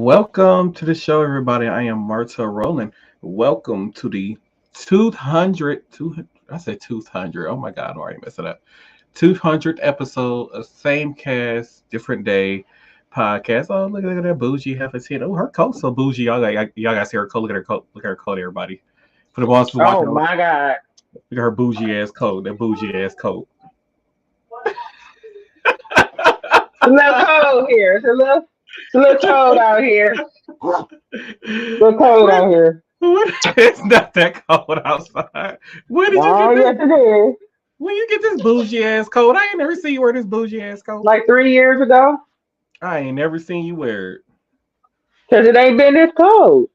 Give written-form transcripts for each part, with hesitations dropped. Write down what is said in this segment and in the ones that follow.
Welcome to the show, everybody. I am Marta Rowland. Welcome to the 200, I said 200. Oh my God, I'm already messing up. 200th episode of Same Cast, Different Day podcast. Oh, look at that bougie half a ten. Oh, her coat's so bougie. Y'all got to see her coat. Look at her coat. Look at her coat, everybody. For the ones who Oh watching, look my God. at her bougie ass coat. That bougie ass coat. It's a little cold here. It's a little cold out here. A little cold What? out here. What? It's not that cold outside. Where did you Oh, get this? yes, it is. When you get this bougie ass coat, I ain't never seen you wear this bougie ass coat. Like 3 years ago. I ain't never seen you wear it. Because it ain't been this cold.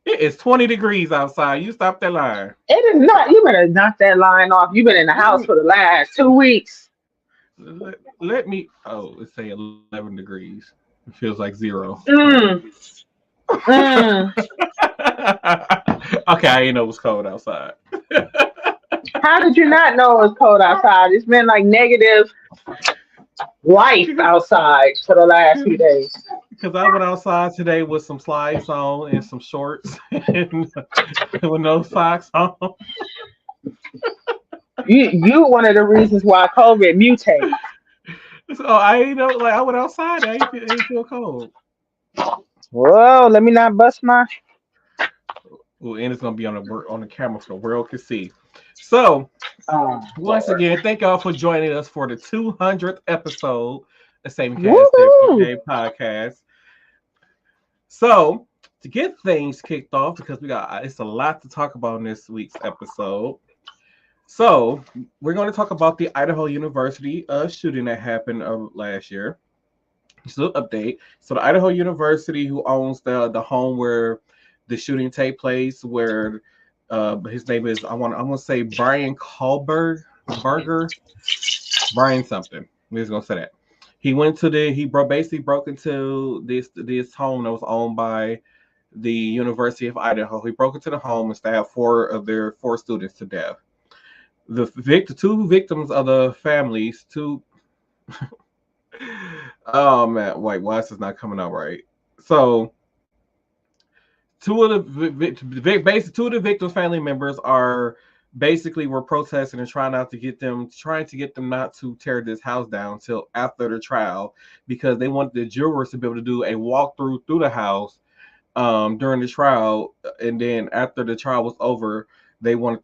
It is 20 degrees outside. You stop that line. It is not. You better knock that line off. You've been in the Let house me, for the last 2 weeks. let me. Oh, let's say 11 degrees. It feels like zero. Mm, mm. Okay, I ain't know it was cold outside. How did you not know it was cold outside? It's been like negative life outside for the last few days. Because I went outside today with some slides on and some shorts and with no socks on. You one of the reasons why COVID mutated. So I ain't know, like I went outside. I ain't feel cold. Whoa, let me not bust my. Ooh, and it's gonna be on the camera so the world can see. So Oh, once Lord. again, thank y'all for joining us for the 200th episode of Same Cast Different Woohoo! Day podcast. So to get things kicked off, because we got it's a lot to talk about in this week's episode. So we're going to talk about the Idaho University shooting that happened last year. So update. So the Idaho University, who owns the home where the shooting take place, where his name is I'm gonna say Brian Kahlberg Burger Brian something. We're just gonna say that. He went to basically broke into this home that was owned by the University of Idaho. He broke into the home and stabbed four of their four students to death. Two victims of the families, two. Oh man, wait, why is this not coming out right? So two of the victims' family members are basically were protesting and trying to get them not to tear this house down until after the trial, because they want the jurors to be able to do a walkthrough through the house during the trial, and then after the trial was over, they was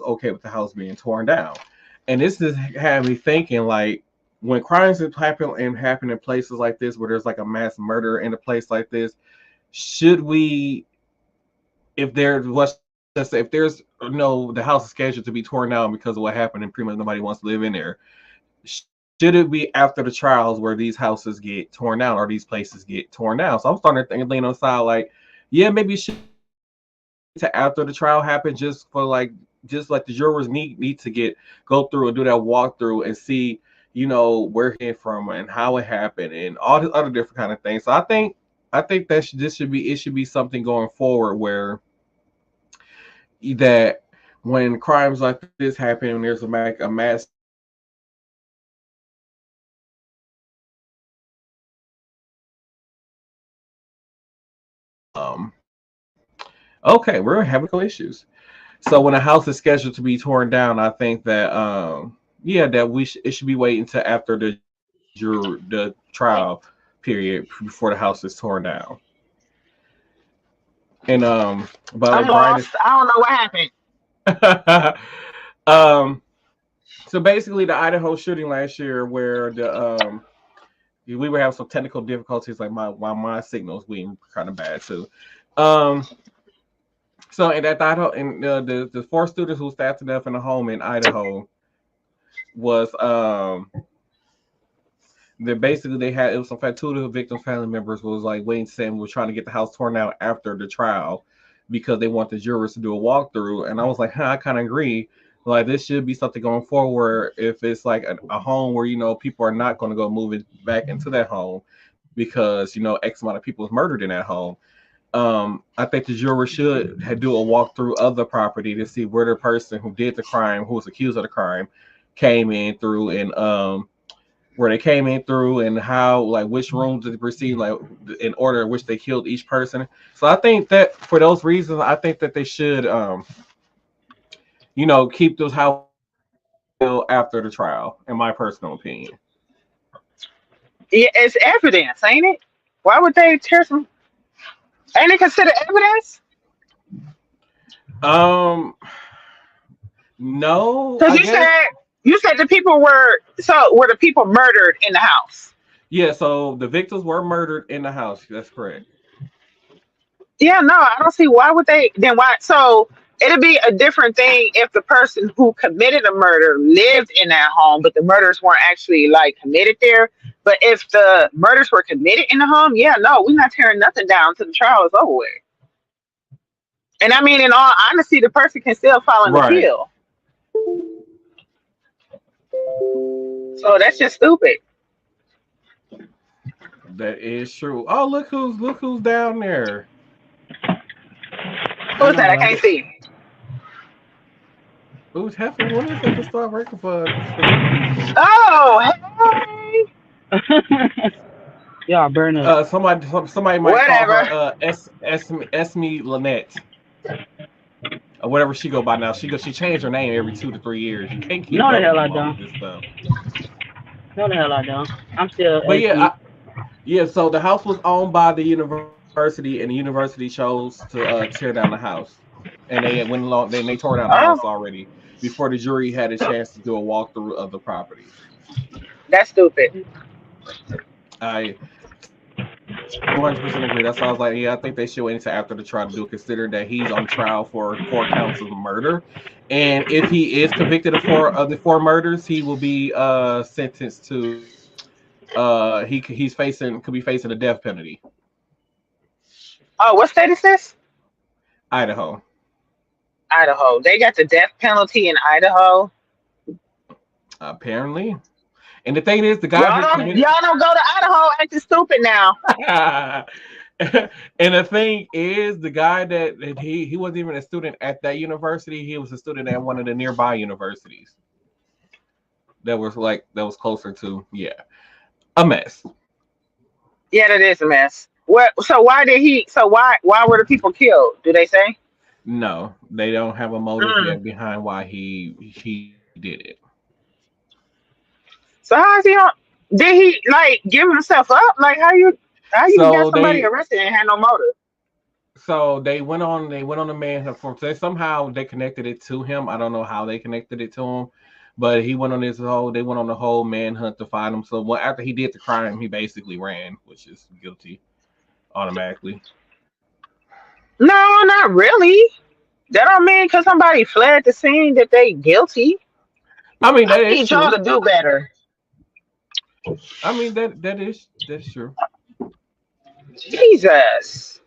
okay with the house being torn down. And this is had me thinking, like, when crimes happen in places like this where there's like a mass murder in a place like this, should we, if there was, let's say if there's no, the house is scheduled to be torn down because of what happened and pretty much nobody wants to live in there, should it be after the trials where these houses get torn down or these places get torn down? So I'm starting to think, lean on the side, like, yeah, maybe it should to after the trial happened, just like the jurors need to go through and do that walkthrough and see, where it came from and how it happened and all the other different kind of things. So I think that this should be something going forward where that when crimes like this happen, when there's a mass, um okay, we're having issues. So when a house is scheduled to be torn down, I think that yeah, that it should be waiting until after the trial period before the house is torn down. And but I'm like Brian is lost. I don't know what happened. um so basically the Idaho shooting last year where the we were having some technical difficulties, like my signals being kind of bad too. Um so and at Idaho, and the four students who stabbed to death in a home in Idaho was that basically they had, it was some fact two of the victims' family members was like waiting, saying we're trying to get the house torn down after the trial because they want the jurors to do a walkthrough. And I was like, I kind of agree. Like, this should be something going forward if it's like a home where people are not going to go moving back into that home because X amount of people was murdered in that home. I think the juror should do a walkthrough of the property to see where the person who did the crime, who was accused of the crime, came in through, and where they came in through and how like which rooms did they proceed like in order in which they killed each person. So I think that for those reasons, I think that they should keep those houses after the trial, in my personal opinion. Yeah, it's evidence, ain't it? Why would they tear some? Ain't it considered evidence? Um, no, Because I guess. you said were the people murdered in the house? Yeah, so the victims were murdered in the house. That's correct. Yeah, no, I don't see why would they then why so it'd be a different thing if the person who committed the murder lived in that home, but the murders weren't actually like committed there. But if the murders were committed in the home, yeah, no, we're not tearing nothing down until the trial is over with. And I mean, in all honesty, the person can still file an Right. appeal. So that's just stupid. That is true. Oh, look who's down there. Who's Hello, that? I hello. can't see. Who's Heifer? When is that to start working for new people? Oh, hey. Y'all burn up. Somebody might call her Whatever. Esme Lynette or whatever she go by now. She changed her name every 2 to 3 years. You can't keep No, the up hell with I all of don't. this stuff. No, the hell I don't. I'm still But yeah, SB. yeah. So the house was owned by the university, and the university chose to tear down the house, and they went along. Then they tore down the Oh, house already before the jury had a chance to do a walkthrough of the property. that's stupid. I 100% agree. That's why I was like, yeah, I think they should wait until after the trial to do it, considering that he's on trial for 4 counts of murder, and if he is convicted of the four murders, he will be sentenced to he's facing could be facing the death penalty. Oh, what state is this? Idaho. Idaho. They got the death penalty in Idaho. Apparently. And the thing is, the guy Y'all who don't committed y'all don't go to Idaho acting stupid now. and the thing is, the guy that he wasn't even a student at that university, he was a student at one of the nearby universities that was closer to, yeah. A mess. Yeah, that is a mess. What? So why did he? So why were the people killed? Do they say? No, they don't have a motive Mm. yet behind why he did it. So how is he on? Did he like give himself up? Like how you got So somebody they arrested and had no motive? they went on the manhunt for him. So somehow they connected it to him. I don't know how they connected it to him, but they went on the whole manhunt to find him. So after he did the crime, he basically ran, which is guilty automatically. No, not really. That don't mean because somebody fled the scene that they guilty. I mean I that is need y'all true. to do better. I mean that's true. Jesus,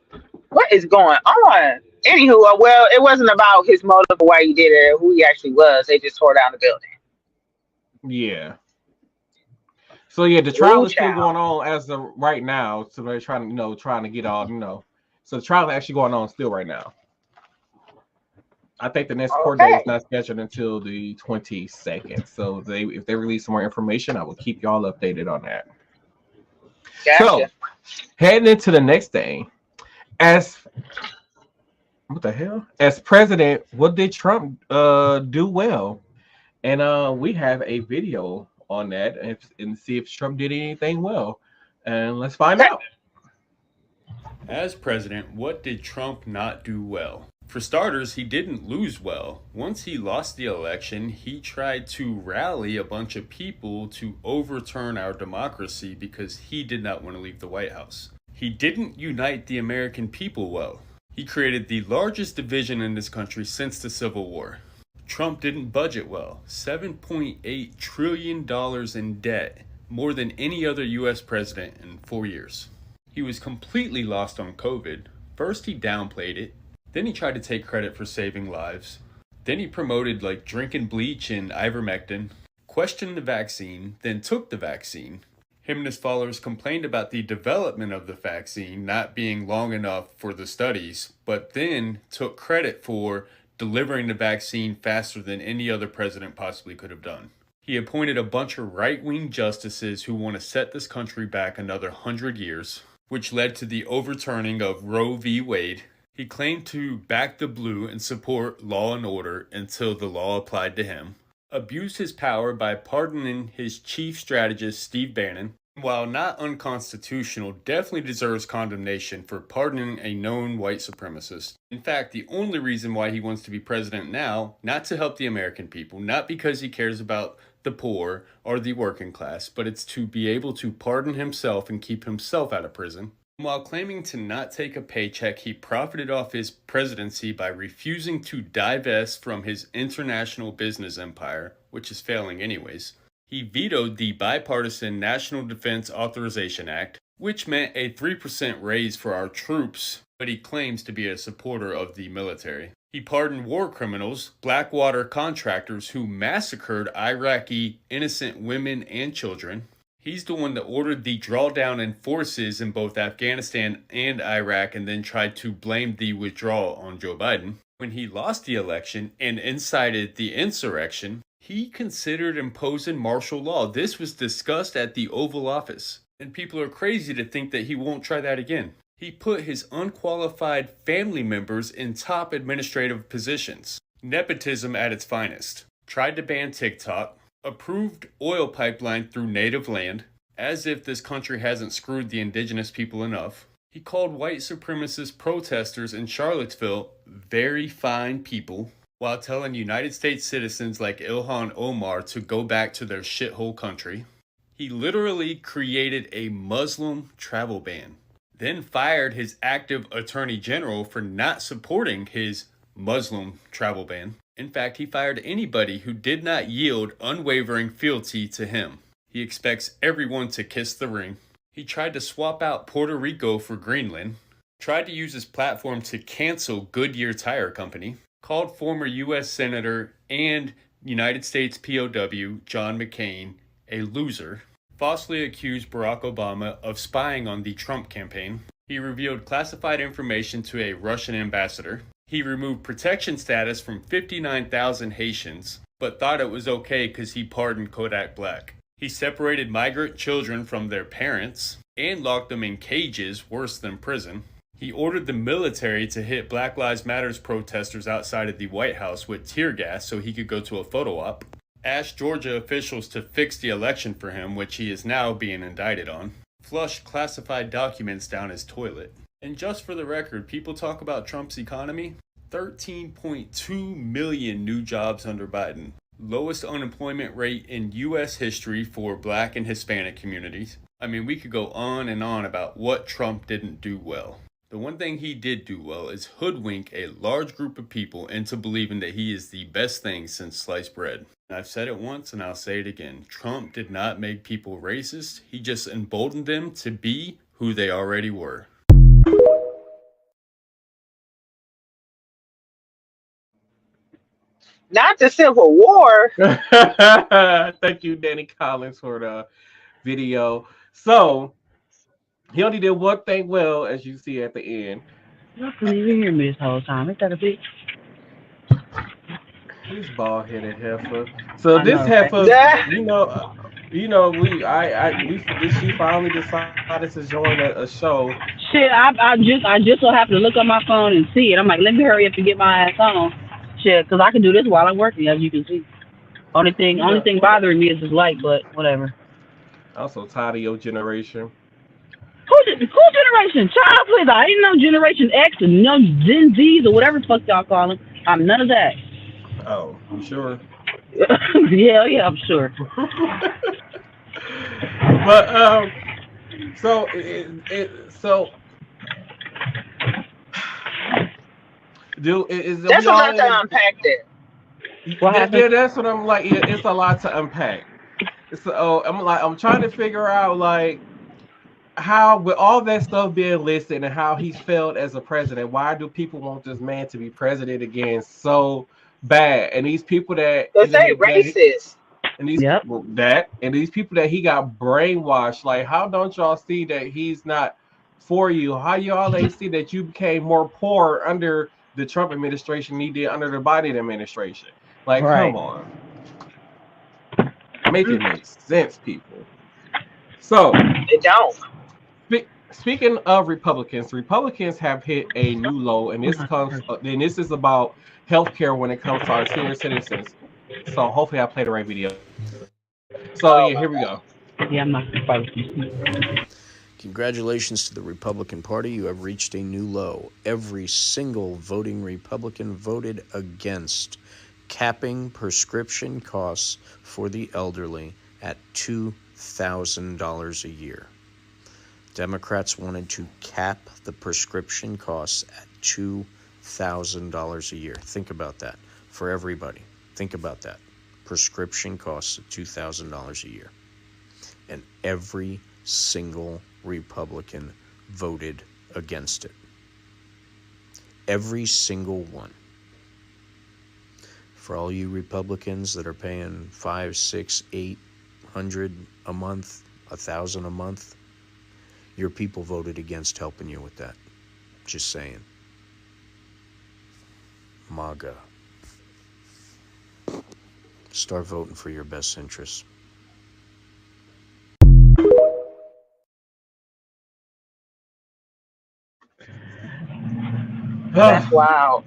what is going on? Anywho, well, it wasn't about his motive or why he did it or who he actually was. They just tore down the building. Yeah. So yeah, the trial Ooh, is still child. going on as of right now. So they're trying to trying to get all. So the trial is actually going on still right now. I think the next court date is Okay, not scheduled until the 22nd. So if they release some more information, I will keep y'all updated on that. gotcha. So heading into the next thing, as what the hell? As president, what did Trump do well? And we have a video on that and see if Trump did anything well. And let's find Okay. out. As president, what did Trump not do well? For starters, he didn't lose well. Once he lost the election, he tried to rally a bunch of people to overturn our democracy because he did not want to leave the White House. He didn't unite the American people well. He created the largest division in this country since the Civil War. Trump didn't budget well. $7.8 trillion in debt, more than any other US president in 4 years. He was completely lost on COVID. First he downplayed it, then he tried to take credit for saving lives. Then he promoted drinking bleach and ivermectin, questioned the vaccine, then took the vaccine. Him and his followers complained about the development of the vaccine not being long enough for the studies, but then took credit for delivering the vaccine faster than any other president possibly could have done. He appointed a bunch of right-wing justices who want to set this country back another 100 years, which led to the overturning of Roe v. Wade. He claimed to back the blue and support law and order until the law applied to him. Abused his power by pardoning his chief strategist Steve Bannon. While not unconstitutional, definitely deserves condemnation for pardoning a known white supremacist. In fact, the only reason why he wants to be president now, not to help the American people, not because he cares about the poor or the working class, but it's to be able to pardon himself and keep himself out of prison. While claiming to not take a paycheck, he profited off his presidency by refusing to divest from his international business empire, which is failing anyways. He vetoed the bipartisan National Defense Authorization Act, which meant a 3% raise for our troops, but he claims to be a supporter of the military. He pardoned war criminals, Blackwater contractors who massacred Iraqi innocent women and children. He's the one that ordered the drawdown in forces in both Afghanistan and Iraq and then tried to blame the withdrawal on Joe Biden. When he lost the election and incited the insurrection, he considered imposing martial law. This was discussed at the Oval Office, and people are crazy to think that he won't try that again. He put his unqualified family members in top administrative positions. Nepotism at its finest. Tried to ban TikTok. Approved oil pipeline through native land, as if this country hasn't screwed the indigenous people enough. He called white supremacist protesters in Charlottesville very fine people, while telling United States citizens like Ilhan Omar to go back to their shithole country. He literally created a Muslim travel ban, then fired his active attorney general for not supporting his Muslim travel ban. In fact, he fired anybody who did not yield unwavering fealty to him. He expects everyone to kiss the ring. He tried to swap out Puerto Rico for Greenland, tried to use his platform to cancel Goodyear Tire Company, called former U.S. Senator and United States POW John McCain a loser, falsely accused Barack Obama of spying on the Trump campaign. He revealed classified information to a Russian ambassador. He removed protection status from 59,000 Haitians, but thought it was okay because he pardoned Kodak Black. He separated migrant children from their parents and locked them in cages worse than prison. He ordered the military to hit Black Lives Matter protesters outside of the White House with tear gas so he could go to a photo op. Asked Georgia officials to fix the election for him, which he is now being indicted on. Flushed classified documents down his toilet. And just for the record, people talk about Trump's economy. 13.2 million new jobs under Biden. Lowest unemployment rate in U.S. history for Black and Hispanic communities. I mean, we could go on and on about what Trump didn't do well. The one thing he did do well is hoodwink a large group of people into believing that he is the best thing since sliced bread. I've said it once and I'll say it again. Trump did not make people racist. He just emboldened them to be who they already were. Not the Civil War. Thank you, Danny Collins, for the video. So, he only did one thing well, as you see at the end. You couldn't even hear me this whole time. Ain't that a bitch? This bald-headed heifer. So I this know, heifer, right? she finally decided to join a show. Shit, I just so happened to look on my phone and see it. I'm like, let me hurry up and get my ass on. Shit, because I can do this while I'm working, as you can see. Only thing bothering me is this light, but whatever. I'm so tired of your generation. Who generation? Child, please. I ain't no Generation X and no Gen Zs or whatever the fuck y'all call them. I'm none of that. Oh, I'm sure. yeah, I'm sure. But so That's a lot to unpack there. That's what I'm like. It's a lot to unpack. So I'm trying to figure out like how, with all that stuff being listed and how he's failed as a president, why do people want this man to be president again so bad? And these people that say racist. And these people that he got brainwashed, like, how don't y'all see that he's not for you? How y'all ain't see that you became more poor under the Trump administration than he did under the Biden administration? Like, right. Come on. Make it make sense, people. So It don't. Speaking of Republicans have hit a new low, and this is about healthcare when it comes to our senior citizens. So hopefully I played the right video. So Oh yeah, my here we God. go. Yeah, I'm not gonna fight with you. Congratulations to the Republican Party. You have reached a new low. Every single voting Republican voted against capping prescription costs for the elderly at $2,000 a year. Democrats wanted to cap the prescription costs at $2,000 a year. Think about that for everybody. Think about that. Prescription costs of $2,000 a year. And every single Republican voted against it. Every single one. For all you Republicans that are paying $500, $600, $800 a month, $1,000 a month, your people voted against helping you with that. Just saying. MAGA. Start voting for your best interests. That's wild.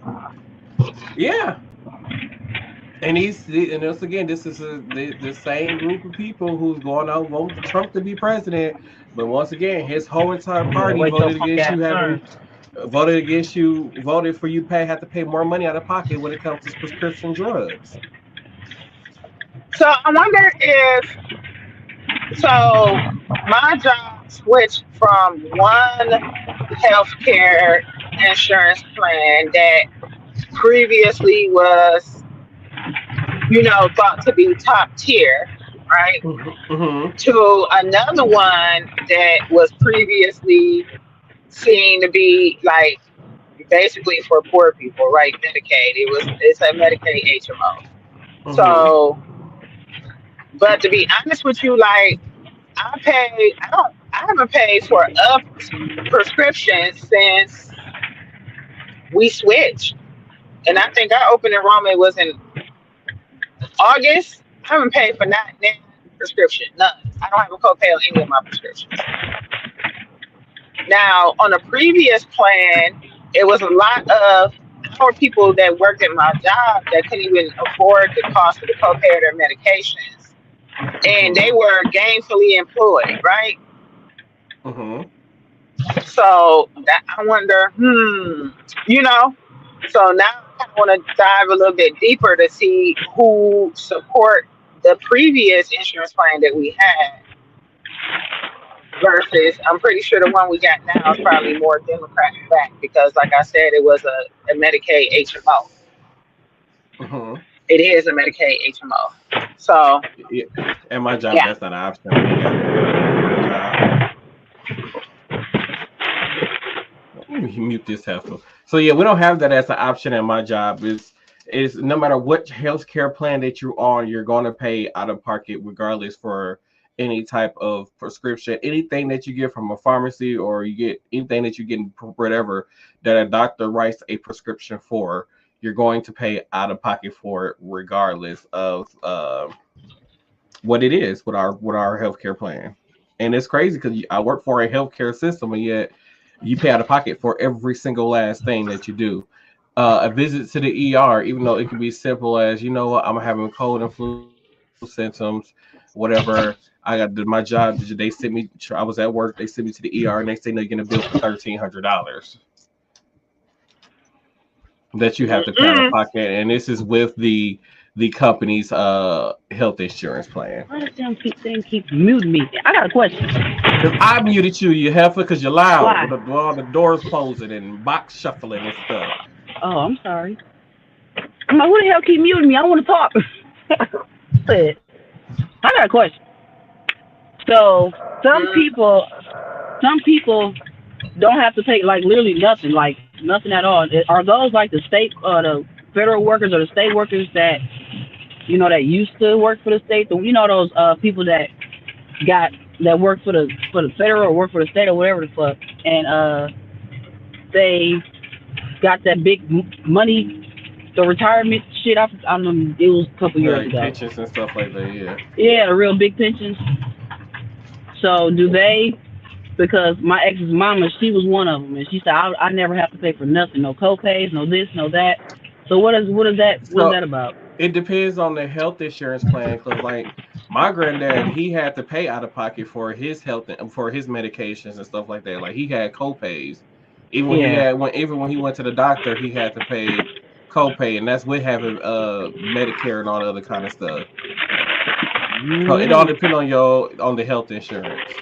Yeah. And once again, this is the same group of people who's going out voting for Trump to be president. But once again, his whole entire party voted against you voted for you have to pay more money out of pocket when it comes to prescription drugs. So I wonder if my job switched from one healthcare insurance plan that previously was, thought to be top tier, right? Mm-hmm. To another one that was previously seen to be like basically for poor people, right? Medicaid. It's a Medicaid HMO. Mm-hmm. So, but to be honest with you, like I haven't paid for a prescription since we switched. And I think our open enrollment was in August. I haven't paid for not one prescription, none. I don't have a copay on any of my prescriptions. Now, on a previous plan, it was a lot of poor people that worked at my job that couldn't even afford the cost of the copay of their medications. And they were gainfully employed, right? Mm-hmm. So that I wonder, So now I want to dive a little bit deeper to see who support the previous insurance plan that we had versus I'm pretty sure the one we got now is probably more Democratic backed because, like I said, it was a Medicaid HMO. Mm-hmm. It is a Medicaid HMO. So, yeah. And my job, that's not an option. Let me mute this heifer. So yeah, we don't have that as an option in my job. Is no matter what healthcare plan that you're on, you're going to pay out of pocket regardless for any type of prescription, anything that you get from a pharmacy or you get anything that you get whatever that a doctor writes a prescription for, you're going to pay out of pocket for it regardless of what it is with our healthcare plan. And it's crazy because I work for a healthcare system and yet you pay out of pocket for every single last thing that you do. A visit to the ER, even though it can be simple as, I'm having cold and flu symptoms, whatever. I got my job. They sent me. I was at work. They sent me to the ER. Next thing they're gonna bill for $1,300 that you have to pay out of pocket, and this is with the company's health insurance plan. Why does them keep muting me? I got a question. Because I muted you heifer, because you're loud. Why? With all the doors closing and box shuffling and stuff. Oh, I'm sorry. I'm like, who the hell keep muting me? I want to talk. I got a question. So some people don't have to pay like literally nothing, like nothing at all. Are those like the state, the federal workers or the state workers that that used to work for the state? Those people that work for the federal or work for the state or whatever the fuck, and they got that big money, the retirement shit shit. I don't know. It was a couple years Like ago. pensions and stuff like that. Yeah. Yeah, the real big pensions. So do they? Because my ex's mama, she was one of them, and she said I never have to pay for nothing, no co-pays, no this, no that. So what is So that about? it depends on the health insurance plan. Cause like my granddad, he had to pay out of pocket for his health and for his medications and stuff like that. Like he had co-pays. Yeah. Even when he went to the doctor, he had to pay co-pay, and that's with having Medicare and all the other kind of stuff. So it all Mm. depends on the health insurance.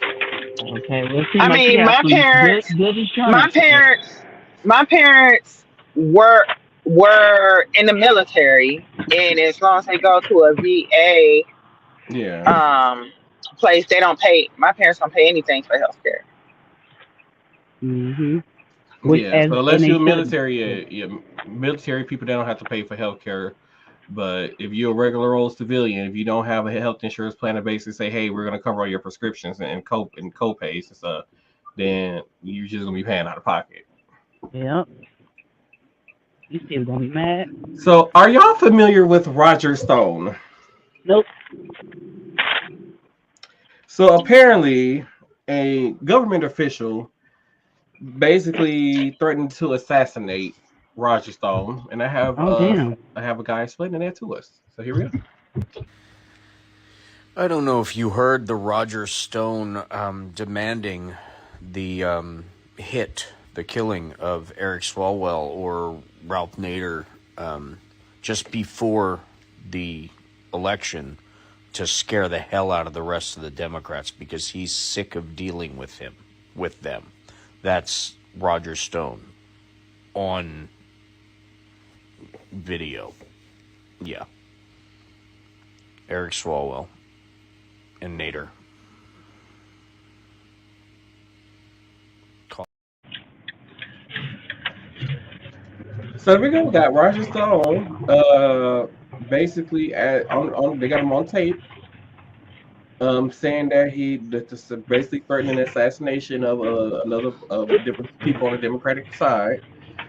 Okay. Well, it seems I like she mean, has my some parents, good my insurance. parents, my parents were in the military, and as long as they go to a VA Yeah. place, they don't pay. My parents don't pay anything for healthcare. Mhm. Which Yeah. as So and unless they you're shouldn't. military, military people they don't have to pay for health care. But if you're a regular old civilian, if you don't have a health insurance plan to basically say, hey, we're gonna cover all your prescriptions and co-pays and stuff, then you're just gonna be paying out of pocket. Yep. You still gonna be mad? So are y'all familiar with Roger Stone? Nope. So apparently a government official basically threatened to assassinate Roger Stone, and Oh damn. I have a guy explaining that to us. So here we go. I don't know if you heard the Roger Stone demanding the the killing of Eric Swalwell or Ralph Nader just before the election to scare the hell out of the rest of the Democrats because he's sick of dealing with them. That's Roger Stone on video. Yeah. Eric Swalwell and Nader. So there we go. We got Roger Stone. Basically, they got him on tape. Saying that basically threatening assassination of another of different people on the Democratic side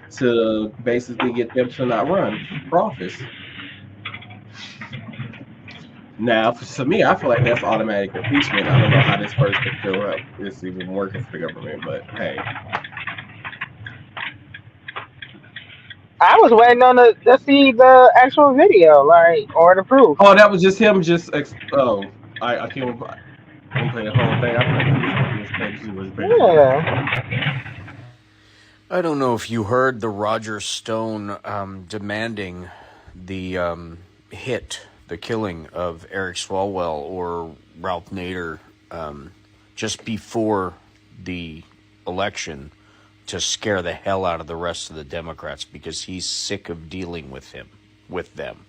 to basically get them to not run for office. Now, to me, I feel like that's automatic impeachment. I don't know how this person still is even working for the government, but hey. I was waiting on to see the actual video, like, or the proof. Oh, that was just him. I can't. I'm playing the whole thing. I thought he was going to just play was Yeah. I don't know if you heard the Roger Stone demanding the the killing of Eric Swalwell or Ralph Nader just before the election to scare the hell out of the rest of the Democrats because he's sick of dealing with them.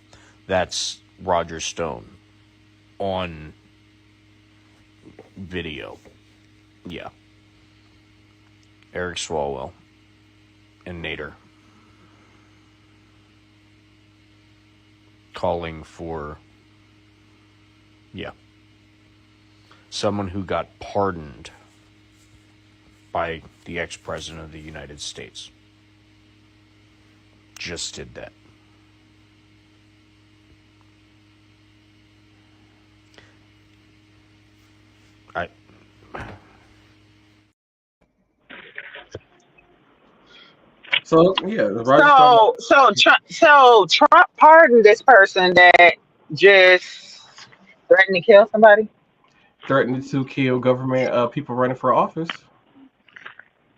That's Roger Stone on video. Yeah. Eric Swalwell and Nader calling for someone who got pardoned by the ex-president of the United States. Just did that. So yeah, Roger Stone So Trump pardoned this person that just threatened to kill somebody. threatened to kill government people running for office.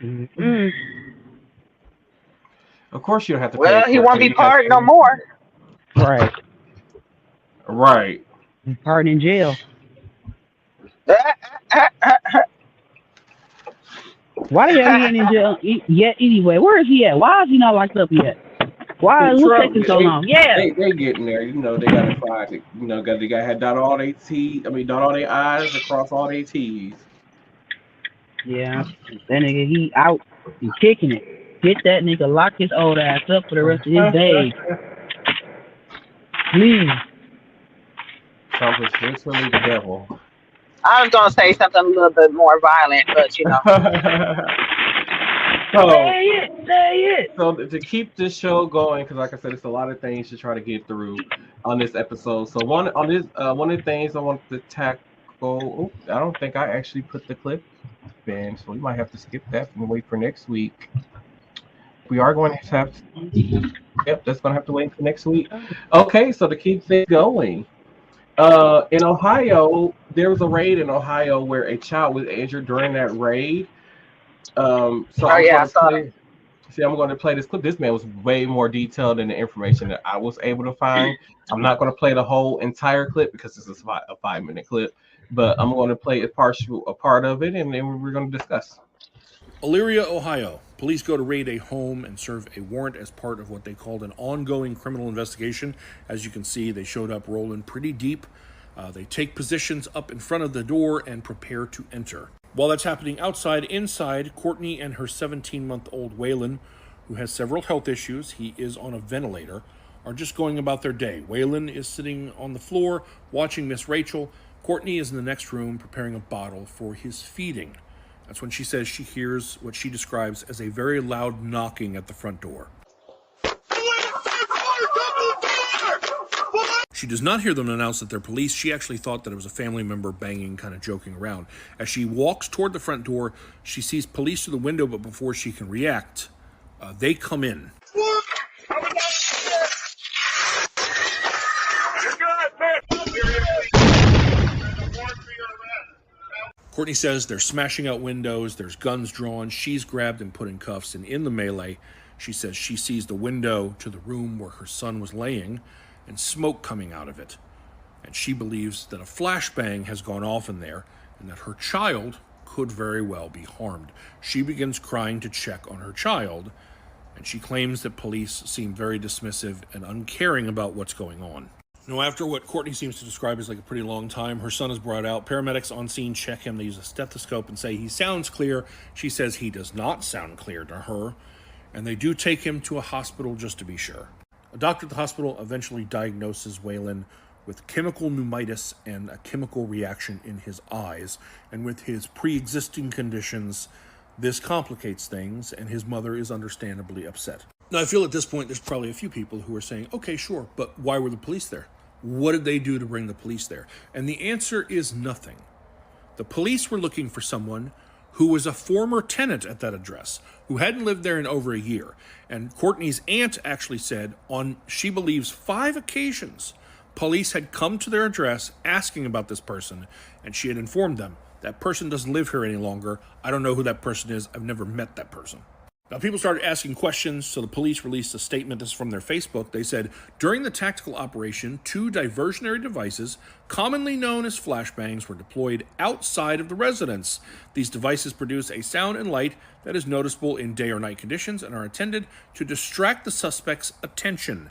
Mm. Of course, you don't have to pay. Well, he won't be pardoned no more. Right. Right. Pardon in jail. Why the hell he ain't in jail yet anyway? Where is he at? Why is he not locked up yet? Why is it taking so long? Yeah. They getting there. You know, they gotta find it. You know, they gotta have dot all their dot all their I's across all their T's. Yeah. That nigga, he out. He kicking it. Get that nigga, lock his old ass up for the rest of his days. Please. Trump is literally the devil. I was gonna say something a little bit more violent, but you know. So, Say it. so to keep this show going, because like I said, it's a lot of things to try to get through on this episode. So one of the things I want to tackle. Oh, I don't think I actually put the clip in, so we might have to skip that and wait for next week. We are going to have to. Yep, that's going to have to wait for next week. Okay, so to keep things going. In Ohio, there was a raid in Ohio where a child was injured during that raid. So Oh I'm yeah, going I to saw that. play. See, I'm going to play this clip. This man was way more detailed than the information that I was able to find. I'm not going to play the whole entire clip because this is a 5 minute clip, but I'm going to play a part of it, and then we're going to discuss. Elyria, Ohio. Police go to raid a home and serve a warrant as part of what they called an ongoing criminal investigation. As you can see, they showed up rolling pretty deep. They take positions up in front of the door and prepare to enter. While that's happening outside, inside, Courtney and her 17-month-old Waylon, who has several health issues, he is on a ventilator, are just going about their day. Waylon is sitting on the floor watching Miss Rachel. Courtney is in the next room preparing a bottle for his feeding. That's when she says she hears what she describes as a very loud knocking at the front door. She does not hear them announce that they're police. She actually thought that it was a family member banging, kind of joking around. As she walks toward the front door, she sees police through the window, but before she can react, they come in. Courtney says they're smashing out windows, there's guns drawn, she's grabbed and put in cuffs, and in the melee, she says she sees the window to the room where her son was laying and smoke coming out of it. And she believes that a flashbang has gone off in there and that her child could very well be harmed. She begins crying to check on her child, and she claims that police seem very dismissive and uncaring about what's going on. Now, after what Courtney seems to describe as like a pretty long time, her son is brought out. Paramedics on scene check him. They use a stethoscope and say he sounds clear. She says he does not sound clear to her, and they do take him to a hospital just to be sure. A doctor at the hospital eventually diagnoses Waylon with chemical pneumonitis and a chemical reaction in his eyes, and with his pre-existing conditions, this complicates things, and his mother is understandably upset. Now, I feel at this point there's probably a few people who are saying, okay, sure, but why were the police there? What did they do to bring the police there? And the answer is nothing. The police were looking for someone who was a former tenant at that address, who hadn't lived there in over a year. And Courtney's aunt actually said on, she believes, 5 occasions, police had come to their address asking about this person, and she had informed them, that person doesn't live here any longer. I don't know who that person is. I've never met that person. Now, people started asking questions, so the police released a statement. This is from their Facebook. They said, during the tactical operation, 2 diversionary devices, commonly known as flashbangs, were deployed outside of the residence. These devices produce a sound and light that is noticeable in day or night conditions and are intended to distract the suspect's attention.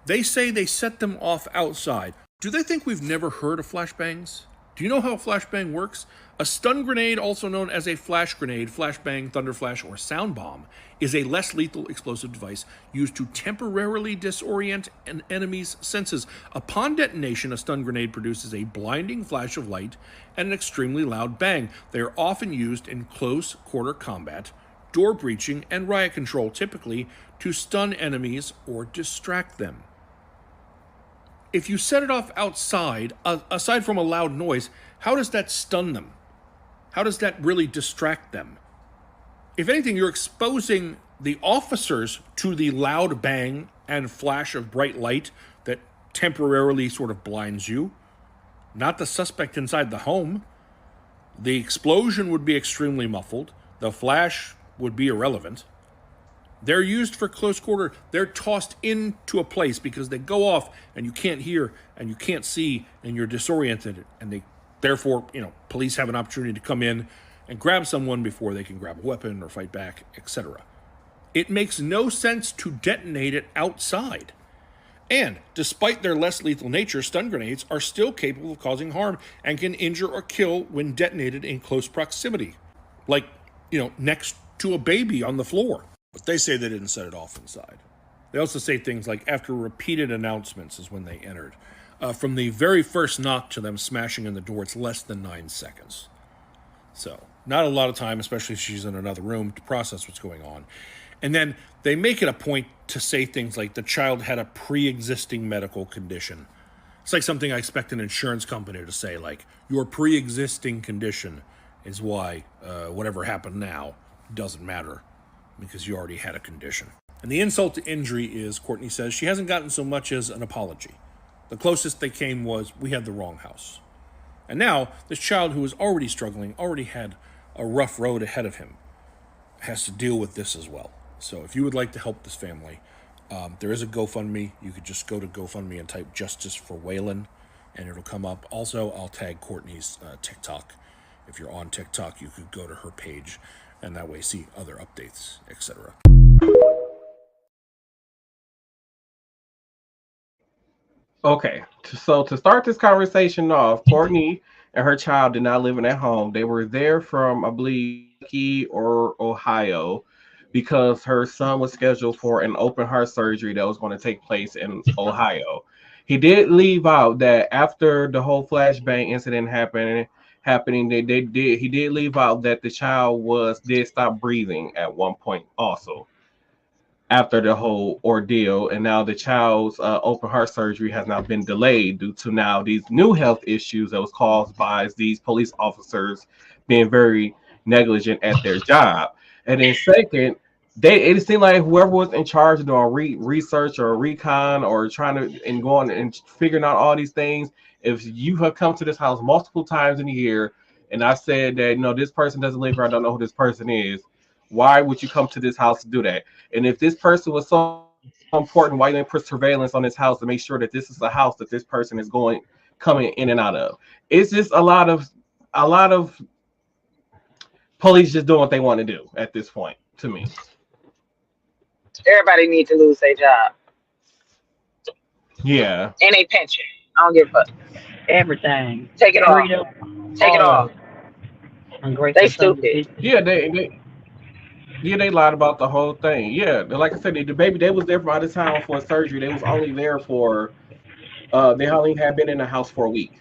They say they set them off outside. Do they think we've never heard of flashbangs? Do you know how a flashbang works? A stun grenade, also known as a flash grenade, flashbang, thunderflash, or sound bomb, is a less lethal explosive device used to temporarily disorient an enemy's senses. Upon detonation, a stun grenade produces a blinding flash of light and an extremely loud bang. They are often used in close quarter combat, door breaching, and riot control, typically to stun enemies or distract them. If you set it off outside, aside from a loud noise, how does that stun them? How does that really distract them? If anything, you're exposing the officers to the loud bang and flash of bright light that temporarily sort of blinds you, not the suspect inside the home. The explosion would be extremely muffled. The flash would be irrelevant. They're used for close quarter. They're tossed into a place because they go off and you can't hear and you can't see and you're disoriented. And they, therefore, police have an opportunity to come in and grab someone before they can grab a weapon or fight back, etc. It makes no sense to detonate it outside. And despite their less lethal nature, stun grenades are still capable of causing harm and can injure or kill when detonated in close proximity. Like, next to a baby on the floor. But they say they didn't set it off inside. They also say things like, after repeated announcements is when they entered. From the very first knock to them smashing in the door, it's less than 9 seconds. So, not a lot of time, especially if she's in another room, to process what's going on. And then they make it a point to say things like the child had a pre-existing medical condition. It's like something I expect an insurance company to say, like, your pre-existing condition is why whatever happened now doesn't matter, because you already had a condition. And the insult to injury is, Courtney says, she hasn't gotten so much as an apology. The closest they came was, we had the wrong house. And now, this child who was already struggling, already had a rough road ahead of him, has to deal with this as well. So if you would like to help this family, there is a GoFundMe. You could just go to GoFundMe and type Justice for Waylon, and it'll come up. Also, I'll tag Courtney's TikTok. If you're on TikTok, you could go to her page, and that way see other updates, etc. Okay, so to start this conversation off, Courtney and her child did not live in that home. They were there from, I believe, Kentucky or Ohio, because her son was scheduled for an open heart surgery that was going to take place in Ohio. He did leave out that after the whole flashbang incident happening, he did leave out that the child did stop breathing at one point also after the whole ordeal, and now the child's open heart surgery has now been delayed due to now these new health issues that was caused by these police officers being very negligent at their job. And then second, it seemed like whoever was in charge of doing research or recon or trying to and going and figuring out all these things, if you have come to this house multiple times in a year and I said that this person doesn't live here, I don't know who this person is, why would you come to this house to do that? And if this person was so important, why didn't put surveillance on this house to make sure that this is a house that this person is coming in and out of? It's just a lot of police just doing what they want to do at this point, to me. Everybody needs to lose their job. Yeah. And a pension. I don't give a fuck. Everything. Take it off. Freedom. Take it off. They stupid. Yeah, they lied about the whole thing. Yeah, like I said, the baby, they was there from out of town for a surgery. They was only there for, they only had been in the house for a week,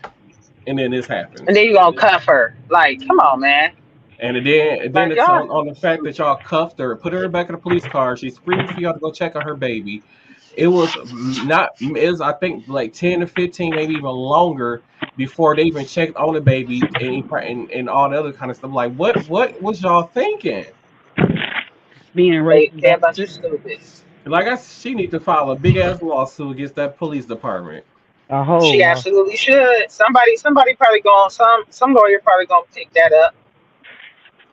and then this happened. And then you gonna cuff her? Like, come on, man. And then like, it's on the fact that y'all cuffed her, put her back in the police car. She's screaming for y'all to go check on her baby. It was I think like 10 to 15, maybe even longer before they even checked on the baby and all the other kind of stuff. Like, what was y'all thinking? Being raped. They're a bunch of stupid. Like she need to file a big ass lawsuit against that police department. She absolutely should. Somebody probably some lawyer probably gonna pick that up.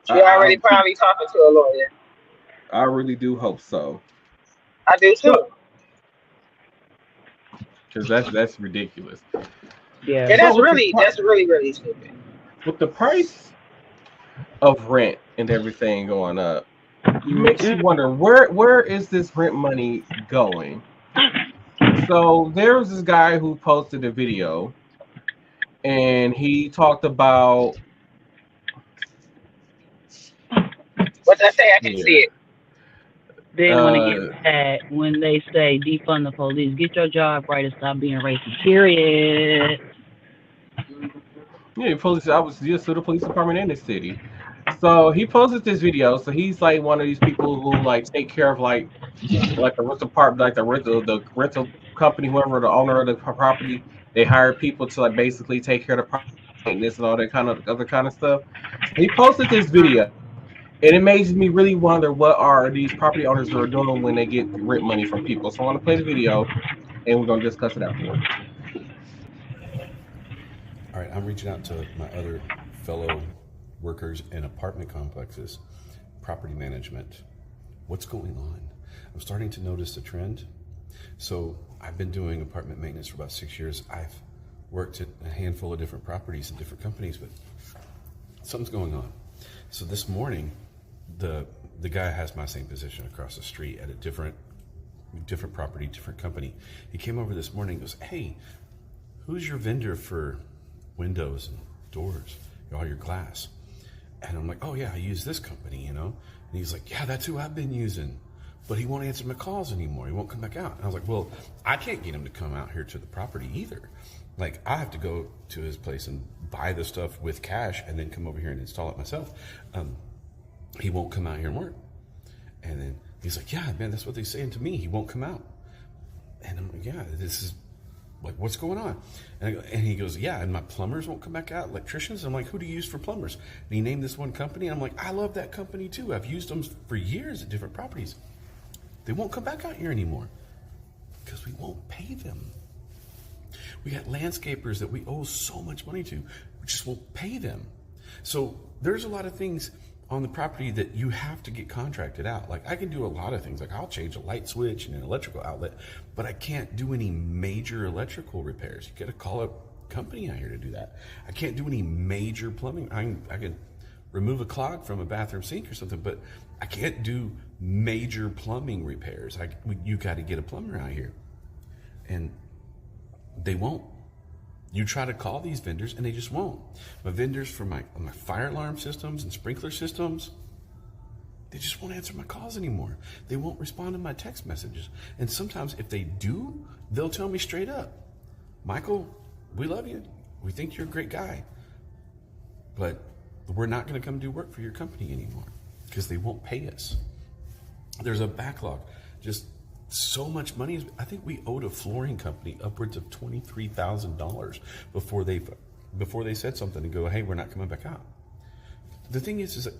She already probably talking to a lawyer. I really do hope so. I do too. Because that's ridiculous. Yeah. And that's really stupid. With the price of rent and everything going up, it makes you wonder where is this rent money going? So there was this guy who posted a video, and he talked about. What did I say? I can see it. Then when it gets bad, when they say defund the police, get your job right and stop being racist. Period. Yeah, police. I was just to the police department in the city. So he posted this video. So he's like one of these people who like take care of like the rental part, like the rental company, whoever the owner of the property. They hire people to like basically take care of the property maintenance and all that kind of other kind of stuff. He posted this video. And it makes me really wonder what are these property owners are doing when they get rent money from people. So I want to play the video, and we're going to discuss it afterwards. All right, I'm reaching out to my other fellow workers in apartment complexes, property management. What's going on? I'm starting to notice a trend. So I've been doing apartment maintenance for about 6 years. I've worked at a handful of different properties and different companies, but something's going on. So this morning, the guy has my same position across the street at a different property, different company. He came over this morning and goes, "Hey, who's your vendor for windows and doors, all your glass?" And I'm like, "Oh yeah, I use this company, And he's like, "Yeah, that's who I've been using but he won't answer my calls anymore. He won't come back out. And I was like, well, I can't get him to come out here to the property either. Like, I have to go to his place and buy the stuff with cash and then come over here and install it myself. He won't come out here and work. And then he's like, yeah, man, that's what they're saying to me. He won't come out. And I'm like, yeah, this is like, what's going on? And he goes, yeah, and my plumbers won't come back out, electricians. I'm like, who do you use for plumbers? And he named this one company. I'm like, I love that company too. I've used them for years at different properties. They won't come back out here anymore because we won't pay them. We got landscapers that we owe so much money to. We just won't pay them. So there's a lot of things on the property that you have to get contracted out. Like, I can do a lot of things. Like, I'll change a light switch and an electrical outlet, but I can't do any major electrical repairs. You got to call a company out here to do that. I can't do any major plumbing. I can remove a clog from a bathroom sink or something, but I can't do major plumbing repairs. You got to get a plumber out here, and they won't. You try to call these vendors and they just won't. My vendors for my fire alarm systems and sprinkler systems, they just won't answer my calls anymore. They won't respond to my text messages. And sometimes if they do, they'll tell me straight up, Michael, we love you. We think you're a great guy, but we're not going to come do work for your company anymore because they won't pay us. There's a backlog. Just so much money. I think we owed a flooring company upwards of $23,000 before they said something and go, hey, we're not coming back out. The thing is that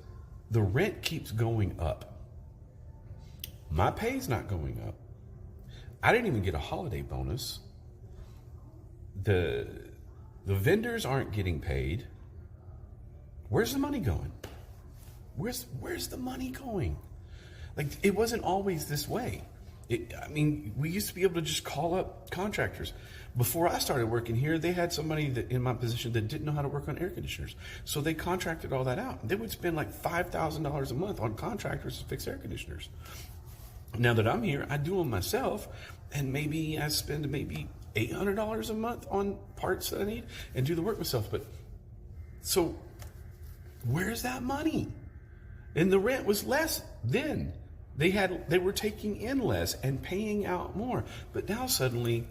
the rent keeps going up. My pay's not going up. I didn't even get a holiday bonus. The vendors aren't getting paid. Where's the money going? Where's the money going? Like, it wasn't always this way. We used to be able to just call up contractors. Before I started working here, they had somebody that in my position that didn't know how to work on air conditioners. So they contracted all that out. They would spend like $5,000 a month on contractors to fix air conditioners. Now that I'm here, I do them myself, and maybe I spend $800 a month on parts that I need and do the work myself. But so where's that money? And the rent was less then. They were taking in less and paying out more. But now suddenly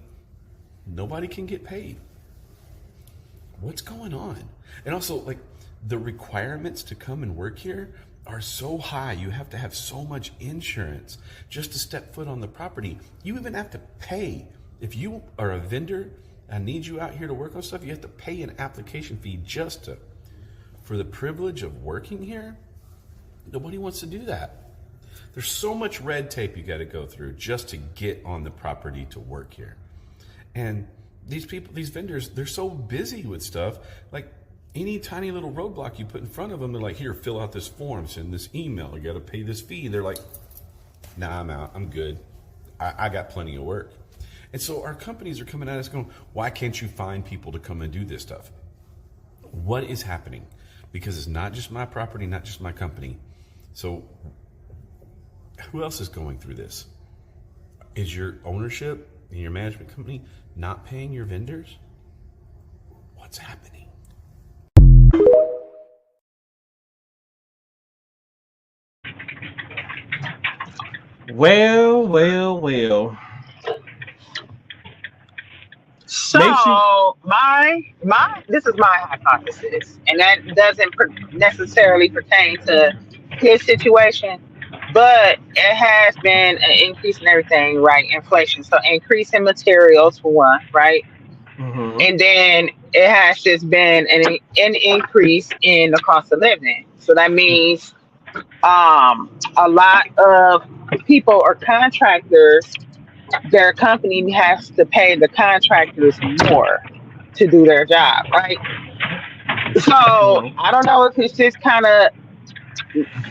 nobody can get paid. What's going on? And also, like, the requirements to come and work here are so high. You have to have so much insurance just to step foot on the property. You even have to pay. If you are a vendor, I need you out here to work on stuff, you have to pay an application fee for the privilege of working here. Nobody wants to do that. There's so much red tape you got to go through just to get on the property to work here. And these vendors, they're so busy with stuff. Like, any tiny little roadblock you put in front of them, they're like, here, fill out this form, send this email, you got to pay this fee. They're like, nah, I'm out, I'm good. I got plenty of work. And so our companies are coming at us going, why can't you find people to come and do this stuff? What is happening? Because it's not just my property, not just my company. So who else is going through this? Is your ownership and your management company not paying your vendors? What's happening? Well. So this is my hypothesis, and that doesn't necessarily pertain to his situation, but it has been an increase in everything, right? Inflation, so increase in materials for one, right? Mm-hmm. And then it has just been an increase in the cost of living. So that means a lot of people or contractors, their company has to pay the contractors more to do their job, right? So I don't know if it's just kind of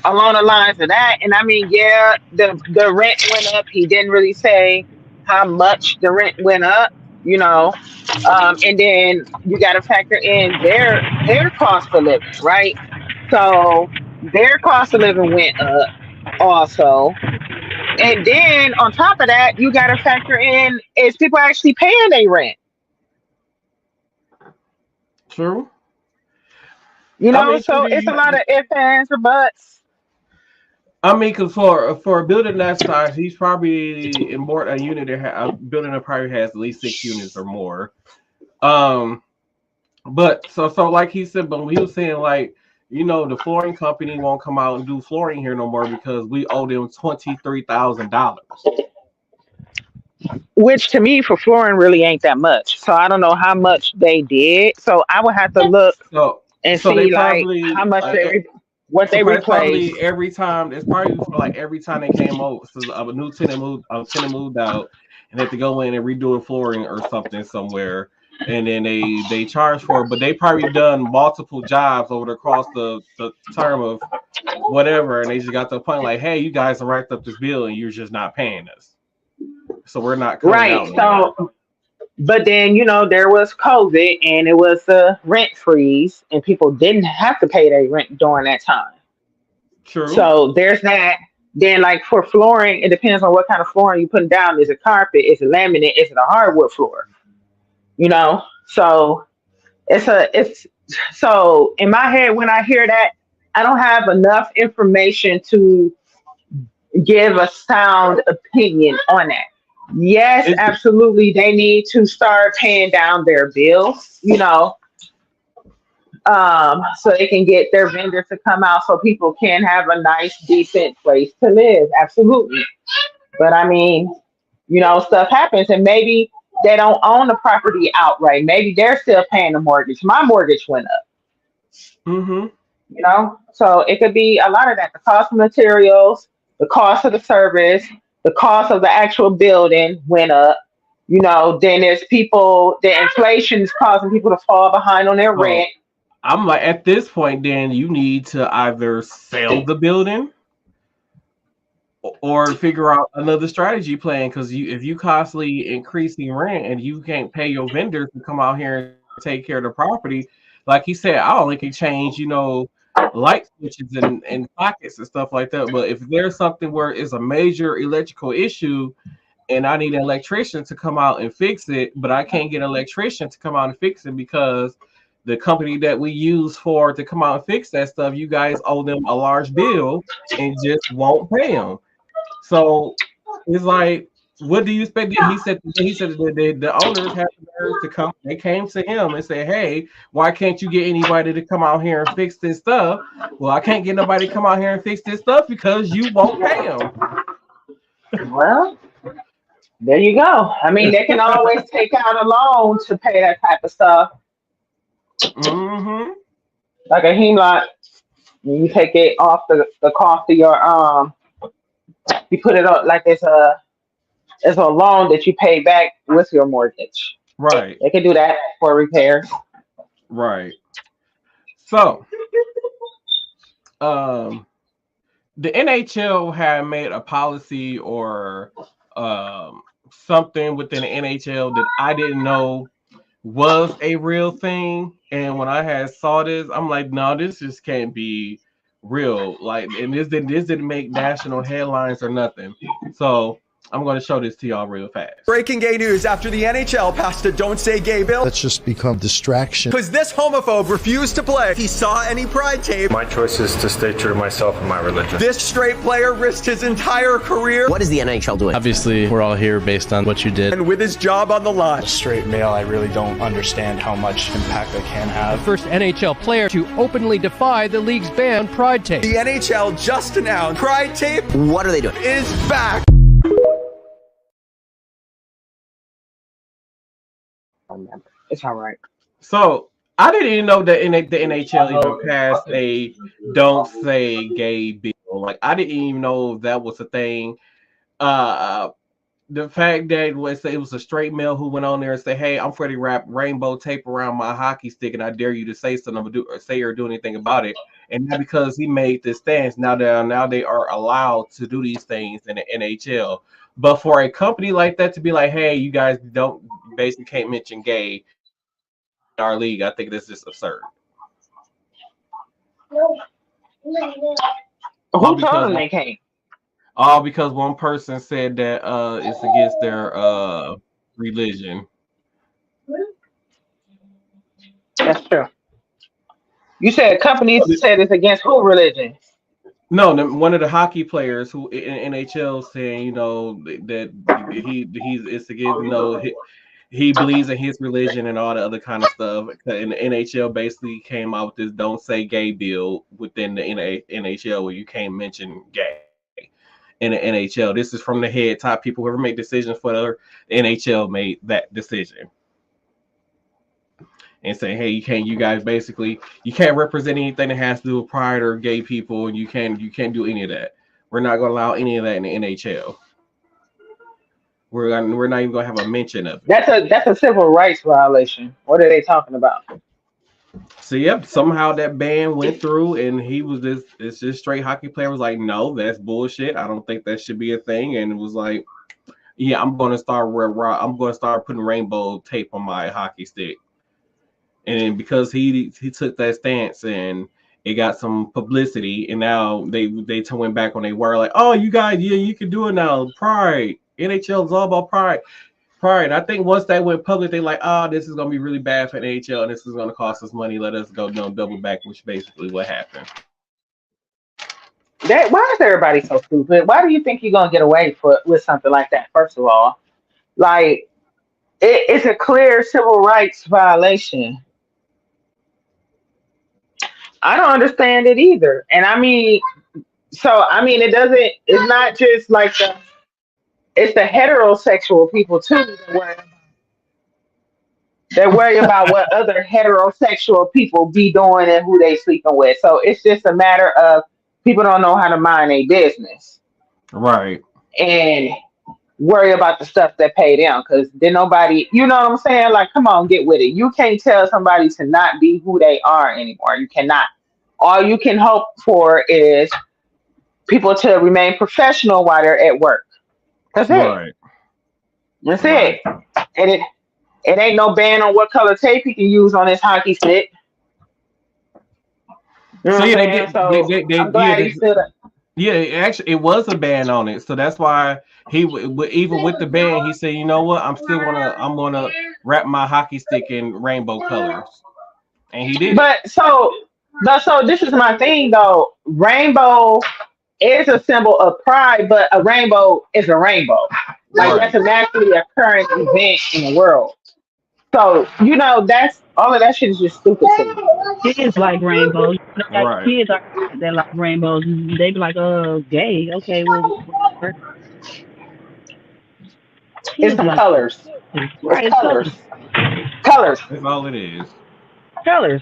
along the lines of that. And I mean, yeah, the rent went up. He didn't really say how much the rent went up, and then you got to factor in their cost of living, right? So their cost of living went up also. And then on top of that, you got to factor in, is people actually paying their rent? True. So it's a lot of ifs, ands, or buts. I mean, because for a building that size, he's probably in more a unit a building that probably has at least 6 units or more. Um, but so like he said, but he was saying like, the flooring company won't come out and do flooring here no more because we owe them $23,000. Which to me for flooring really ain't that much. So I don't know how much they did. So I would have to look So and so they see like how probably much what so they probably replaced. every time it's probably for like every time they came over, so a tenant moved out and had to go in and redo the flooring or something somewhere, and then they charge for it. But they probably done multiple jobs over the across the term of whatever, and they just got to the point like, hey, you guys have racked up this bill and you're just not paying us, so we're not coming Right. out no more. So but then, there was COVID and it was a rent freeze and people didn't have to pay their rent during that time. True. So there's that. Then like for flooring, it depends on what kind of flooring you putting down. Is it carpet? Is it laminate? Is it a hardwood floor? So it's so in my head when I hear that, I don't have enough information to give a sound opinion on that. Yes, It's absolutely. They need to start paying down their bills, so they can get their vendors to come out so people can have a nice, decent place to live. Absolutely. But I mean, stuff happens and maybe they don't own the property outright. Maybe they're still paying the mortgage. My mortgage went up, mm-hmm. So it could be a lot of that. The cost of materials, the cost of the service, the cost of the actual building went up. Then there's the inflation is causing people to fall behind on their rent. So I'm like, at this point, then you need to either sell the building or figure out another strategy plan. Because if you constantly increasing rent and you can't pay your vendors to come out here and take care of the property, like he said, I only can change, light switches and sockets and stuff like that. But if there's something where it's a major electrical issue and I need an electrician to come out and fix it, but I can't get an electrician to come out and fix it because the company that we use to come out and fix that stuff, you guys owe them a large bill and just won't pay them. So it's like, what do you expect? He said that the owners had the nerve to come. They came to him and said, "Hey, why can't you get anybody to come out here and fix this stuff?" Well, I can't get nobody to come out here and fix this stuff because you won't pay them. Well, there you go. I mean, they can always take out a loan to pay that type of stuff, Mm-hmm. like a HELOC. You take it off the cost of your you put it up like it's a loan that you pay back with your mortgage. Right. They can do that for repairs. Right. So, the NHL had made a policy or something within the NHL that I didn't know was a real thing. And when I had saw this, I'm like, no, this just can't be real. Like, and this didn't make national headlines or nothing. So I'm going to show this to y'all real fast. Breaking gay news after the NHL passed a Don't Say Gay bill. That's just become distraction. Because this homophobe refused to play. He saw any pride tape. My choice is to stay true to myself and my religion. This straight player risked his entire career. What is the NHL doing? Obviously, we're all here based on what you did. And with his job on the line. As a straight male, I really don't understand how much impact I can have. The first NHL player to openly defy the league's ban on pride tape. The NHL just announced pride tape. What are they doing? Is back. It's all right. So I didn't even know that the NHL even passed a "Don't Say Gay" bill. Like I didn't even know that was a thing. The fact that it was a straight male who went on there and said, "Hey, I'm ready to wrap rainbow tape around my hockey stick, and I dare you to say something or do anything about it." And now because he made this stance, now they are allowed to do these things in the NHL. But for a company like that to be like, "Hey, you guys don't basically can't mention gay in our league," I think this is absurd. Who told them they can't? All because one person said that it's against their religion. That's true. You said companies said it's against who religion? No, one of the hockey players who in NHL saying, you know, that he's it's to give, you know, he believes in his religion and all the other kind of stuff. And the NHL basically came out with this "Don't Say Gay" bill within the NHL, where you can't mention gay in the NHL. This is from the head top people. Whoever made decisions for the NHL made that decision. And saying, hey, you guys basically can't represent anything that has to do with pride or gay people, and you can't do any of that. We're not going to allow any of that in the NHL. We're not even going to have a mention of it. That's a civil rights violation. What are they talking about? So yep, somehow that ban went through, and he was this straight hockey player was like, no, that's bullshit. I don't think that should be a thing, and it was like, yeah, I'm going to start putting rainbow tape on my hockey stick. And because he took that stance and it got some publicity, and now they went back on they were like, oh, you guys, yeah, you can do it now. Pride. NHL is all about pride. Pride. I think once that went public, they like, oh, this is gonna be really bad for NHL and this is gonna cost us money. Let us go double back, which basically what happened. Why is everybody so stupid? Why do you think you're gonna get away with something like that? First of all, like it's a clear civil rights violation. I don't understand it either. And it's not just like it's the heterosexual people too that worry about what other heterosexual people be doing and who they sleeping with. So it's just a matter of people don't know how to mind their business. Right. And worry about the stuff that pay them, because then nobody, you know what I'm saying? Like, come on, get with it. You can't tell somebody to not be who they are anymore. You cannot. All you can hope for is people to remain professional while they're at work. That's it. Right. That's it. And it ain't no ban on what color tape you can use on this hockey stick. You know so yeah, I'm glad he stood up. Yeah, actually, it was a ban on it, so that's why he even with the ban, he said, you know what, I'm gonna wrap my hockey stick in rainbow colors, and he did. But so this is my thing though. Rainbow is a symbol of pride, but a rainbow is a rainbow. Like that's a naturally occurring event in the world. So that's all of that shit is just stupid to me. Kids like rainbows. Right. Kids that like rainbows. They be like, gay. Okay, well, whatever. It's some colors. Right, it's colors. Colors. That's all it is. Colors.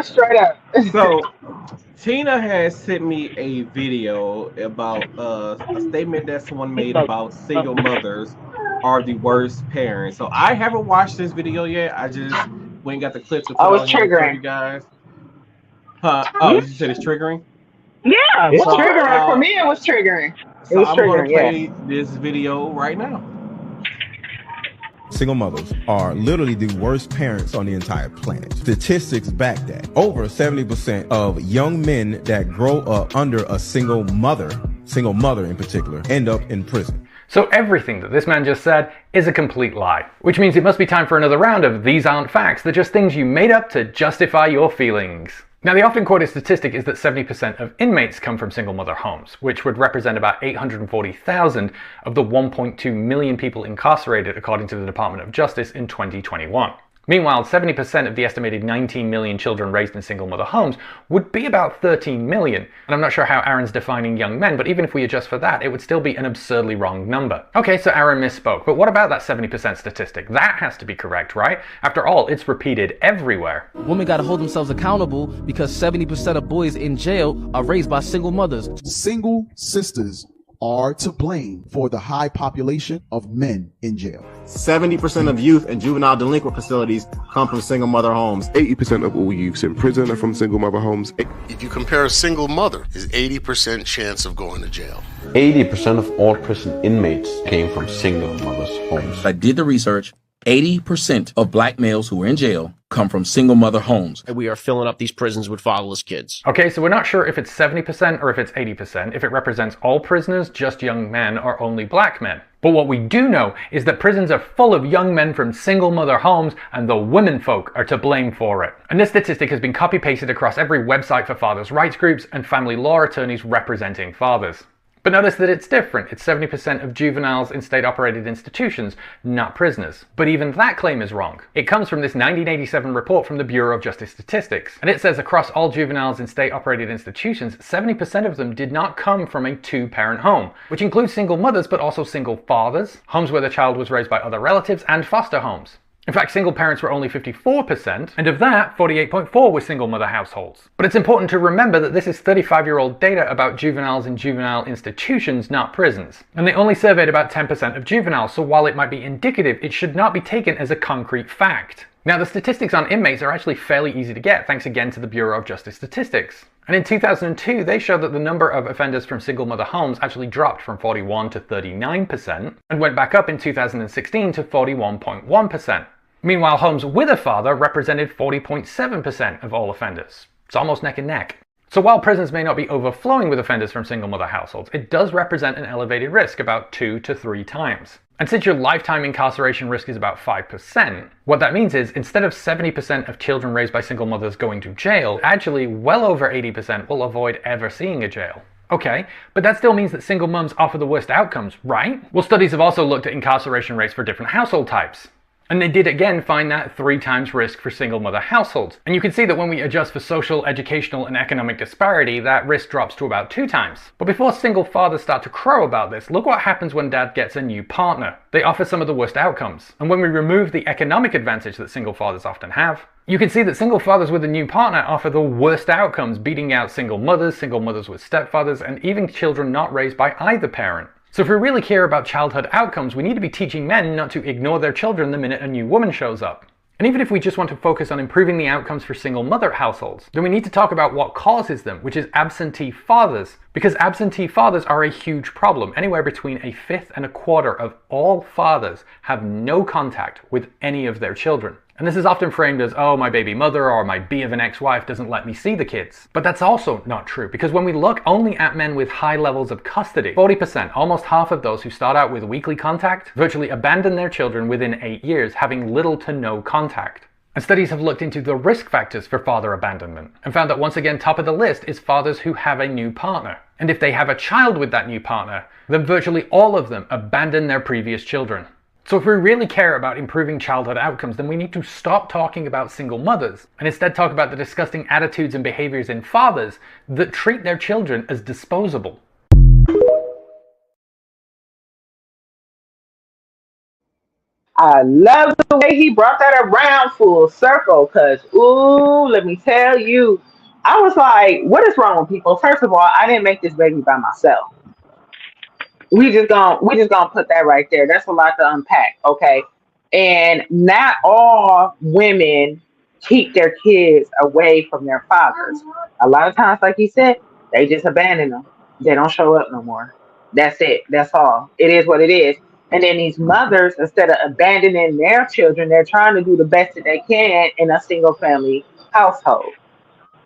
Straight up. So Tina has sent me a video about a statement that someone made about single mothers are the worst parents. So I haven't watched this video yet. I just went and got the clips to put on here for you guys. You said it's triggering? Yeah, it's triggering. For me, it was triggering. So I'm going to play this video right now. Single mothers are literally the worst parents on the entire planet. Statistics back that. Over 70% of young men that grow up under a single mother in particular, end up in prison. So everything that this man just said is a complete lie, which means it must be time for another round of These Aren't Facts. They're just things you made up to justify your feelings. Now, the often quoted statistic is that 70% of inmates come from single mother homes, which would represent about 840,000 of the 1.2 million people incarcerated according to the Department of Justice in 2021. Meanwhile, 70% of the estimated 19 million children raised in single mother homes would be about 13 million. And I'm not sure how Aaron's defining young men, but even if we adjust for that, it would still be an absurdly wrong number. Okay, so Aaron misspoke, but what about that 70% statistic? That has to be correct, right? After all, it's repeated everywhere. Women gotta hold themselves accountable because 70% of boys in jail are raised by single mothers. Single sisters are to blame for the high population of men in jail. 70% of youth in juvenile delinquent facilities come from single mother homes. 80% of all youths in prison are from single mother homes. If you compare a single mother, is 80% chance of going to jail. 80% of all prison inmates came from single mothers' homes. I did the research. 80% of black males who are in jail come from single mother homes. And we are filling up these prisons with fatherless kids. Okay, so we're not sure if it's 70% or if it's 80%, if it represents all prisoners, just young men, or only black men. But what we do know is that prisons are full of young men from single mother homes, and the women folk are to blame for it. And this statistic has been copy-pasted across every website for fathers' rights groups and family law attorneys representing fathers. But notice that it's different. It's 70% of juveniles in state-operated institutions, not prisoners. But even that claim is wrong. It comes from this 1987 report from the Bureau of Justice Statistics. And it says across all juveniles in state-operated institutions, 70% of them did not come from a two-parent home, which includes single mothers but also single fathers, homes where the child was raised by other relatives, and foster homes. In fact, single parents were only 54%, and of that, 48.4% were single mother households. But it's important to remember that this is 35-year-old data about juveniles in juvenile institutions, not prisons. And they only surveyed about 10% of juveniles, so while it might be indicative, it should not be taken as a concrete fact. Now, the statistics on inmates are actually fairly easy to get, thanks again to the Bureau of Justice Statistics. And in 2002, they showed that the number of offenders from single mother homes actually dropped from 41 to 39%, and went back up in 2016 to 41.1%. Meanwhile, homes with a father represented 40.7% of all offenders. It's almost neck and neck. So while prisons may not be overflowing with offenders from single mother households, it does represent an elevated risk, about 2 to 3 times. And since your lifetime incarceration risk is about 5%, what that means is instead of 70% of children raised by single mothers going to jail, actually well over 80% will avoid ever seeing a jail. Okay, but that still means that single mums offer the worst outcomes, right? Well, studies have also looked at incarceration rates for different household types. And they did again find that 3 times risk for single mother households. And you can see that when we adjust for social, educational, and economic disparity, that risk drops to about 2 times. But before single fathers start to crow about this, look what happens when dad gets a new partner. They offer some of the worst outcomes. And when we remove the economic advantage that single fathers often have, you can see that single fathers with a new partner offer the worst outcomes, beating out single mothers with stepfathers, and even children not raised by either parent. So if we really care about childhood outcomes, we need to be teaching men not to ignore their children the minute a new woman shows up. And even if we just want to focus on improving the outcomes for single mother households, then we need to talk about what causes them, which is absentee fathers. Because absentee fathers are a huge problem. Anywhere between 1/5 and 1/4 of all fathers have no contact with any of their children. And this is often framed as, oh, my baby mother or my bee of an ex-wife doesn't let me see the kids. But that's also not true, because when we look only at men with high levels of custody, 40%, almost half of those who start out with weekly contact, virtually abandon their children within 8 years, having little to no contact. And studies have looked into the risk factors for father abandonment, and found that once again top of the list is fathers who have a new partner. And if they have a child with that new partner, then virtually all of them abandon their previous children. So if we really care about improving childhood outcomes, then we need to stop talking about single mothers and instead talk about the disgusting attitudes and behaviors in fathers that treat their children as disposable. I love the way he brought that around full circle, because, ooh, let me tell you, I was like, what is wrong with people? First of all, I didn't make this baby by myself. We just gonna put that right there. That's a lot to unpack, okay? And not all women keep their kids away from their fathers. A lot of times, like he said, they just abandon them. They don't show up no more. That's it. That's all. It is what it is. And then these mothers, instead of abandoning their children, they're trying to do the best that they can in a single family household.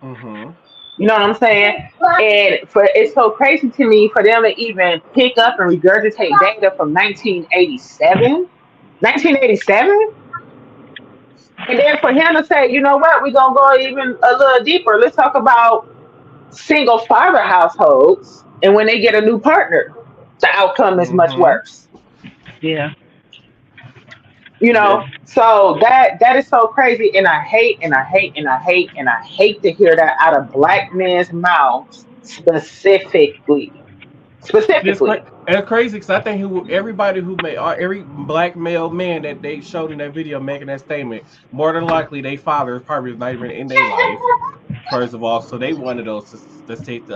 Mm-hmm. You know what I'm saying? And it's so crazy to me for them to even pick up and regurgitate data from 1987. 1987? And then for him to say, you know what, we're going to go even a little deeper. Let's talk about single father households. And when they get a new partner, the outcome is much worse. Yeah. You know, so that is so crazy, and I hate to hear that out of black men's mouths specifically. It's crazy because I think everybody who made every black male man that they showed in that video making that statement, more than likely their father is probably not even in their life. First of all, so they wanted those statistics.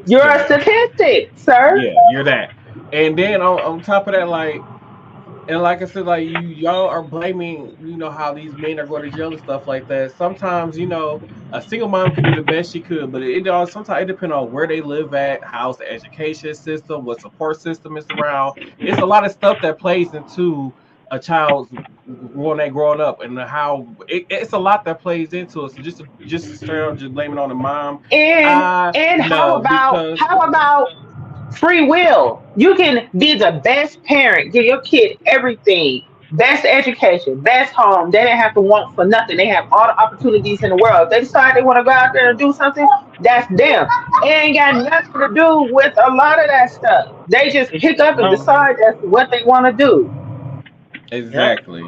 You're a statistic, sir. Yeah, you're that. And then on top of that, like I said, like y'all are blaming, you know, how these men are going to jail and stuff like that. Sometimes, you know, a single mom can do the best she could, but sometimes it depends on where they live at, how's the education system, what support system is around. It's a lot of stuff that plays into a child's growing up, and how it's a lot that plays into it. So just straight up just blame it on the mom. And No, because how about free will? You can be the best parent, give your kid everything, best education, best home. They didn't have to want for nothing. They have all the opportunities in the world. If they decide they want to go out there and do something, that's them. It ain't got nothing to do with a lot of that stuff. They just pick up and decide that's what they want to do. exactly.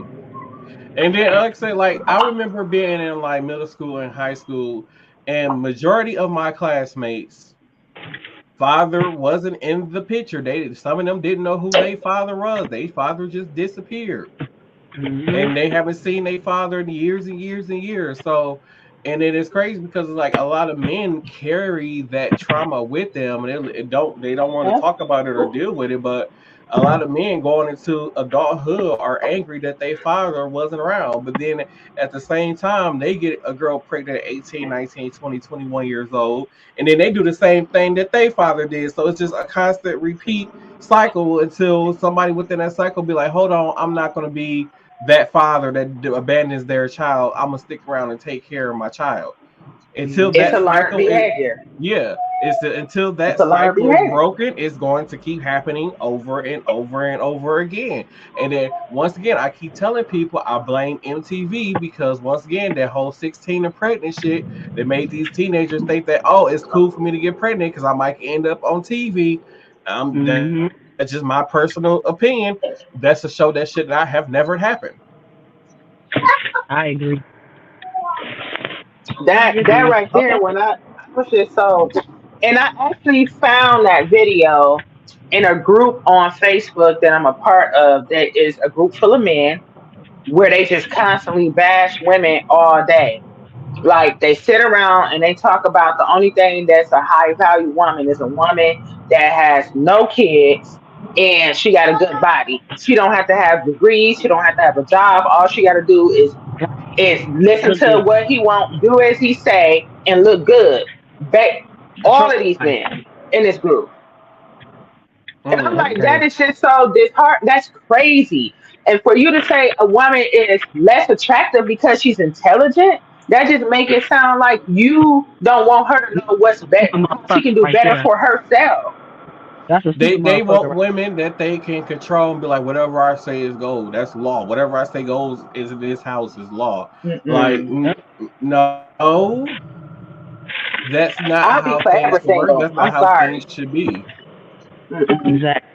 And then like I say, like I remember being in like middle school and high school, and majority of my classmates father wasn't in the picture. Some of them didn't know who their father was. Their father just disappeared. And they haven't seen their father in years and years and years. So, and it is crazy because like a lot of men carry that trauma with them, and they don't want to talk about it or deal with it. But a lot of men going into adulthood are angry that their father wasn't around. But then at the same time, they get a girl pregnant at 18, 19, 20, 21 years old, and then they do the same thing that their father did. So it's just a constant repeat cycle until somebody within that cycle be like, hold on, I'm not going to be that father that abandons their child. I'm gonna stick around and take care of my child until It's a that learned cycle behavior. until that It's a learned cycle is behavior. broken. It's going to keep happening over and over and over again. And then once again, I keep telling people I blame MTV because once again, that whole 16 and pregnant shit that made these teenagers think that, oh, it's cool for me to get pregnant because I might end up on TV. That's just my personal opinion. That's a show that shit that I have never happened. I agree. That right there, when I push it, so, and I actually found that video in a group on Facebook that I'm a part of. That is a group full of men where they just constantly bash women all day. Like they sit around and they talk about the only thing that's a high value woman is a woman that has no kids and she got a good body. She don't have to have degrees. She don't have to have a job. All she got to do is listen to what he want, do as he say, and look good. All of these men in this group. And I'm like, that is just so disheartening. That's crazy. And for you to say a woman is less attractive because she's intelligent, that just make it sound like you don't want her to know what's better. She can do better for herself. They want women that they can control and be like, whatever I say is gold. That's law. Whatever I say goes is in this house is law. Like, no, that's not how things work. That's not how things should be. Exactly.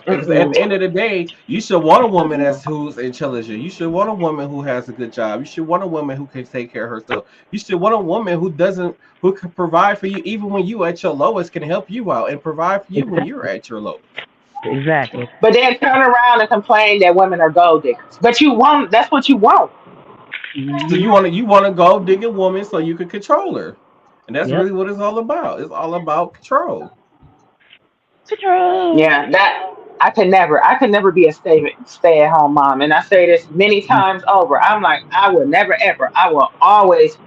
Because at the end of the day, you should want a woman who's intelligent. You should want a woman who has a good job. You should want a woman who can take care of herself. You should want a woman who can provide for you even when you at your lowest, can help you out and provide for you when you're at your lowest. Exactly. But then turn around and complain that women are gold diggers. But that's what you want. So you want to gold dig a woman so you can control her. And that's really what it's all about. It's all about control. Yeah, that I could never be a stay-at-home mom. And I say this many times over. I'm like, I will never ever. I will always.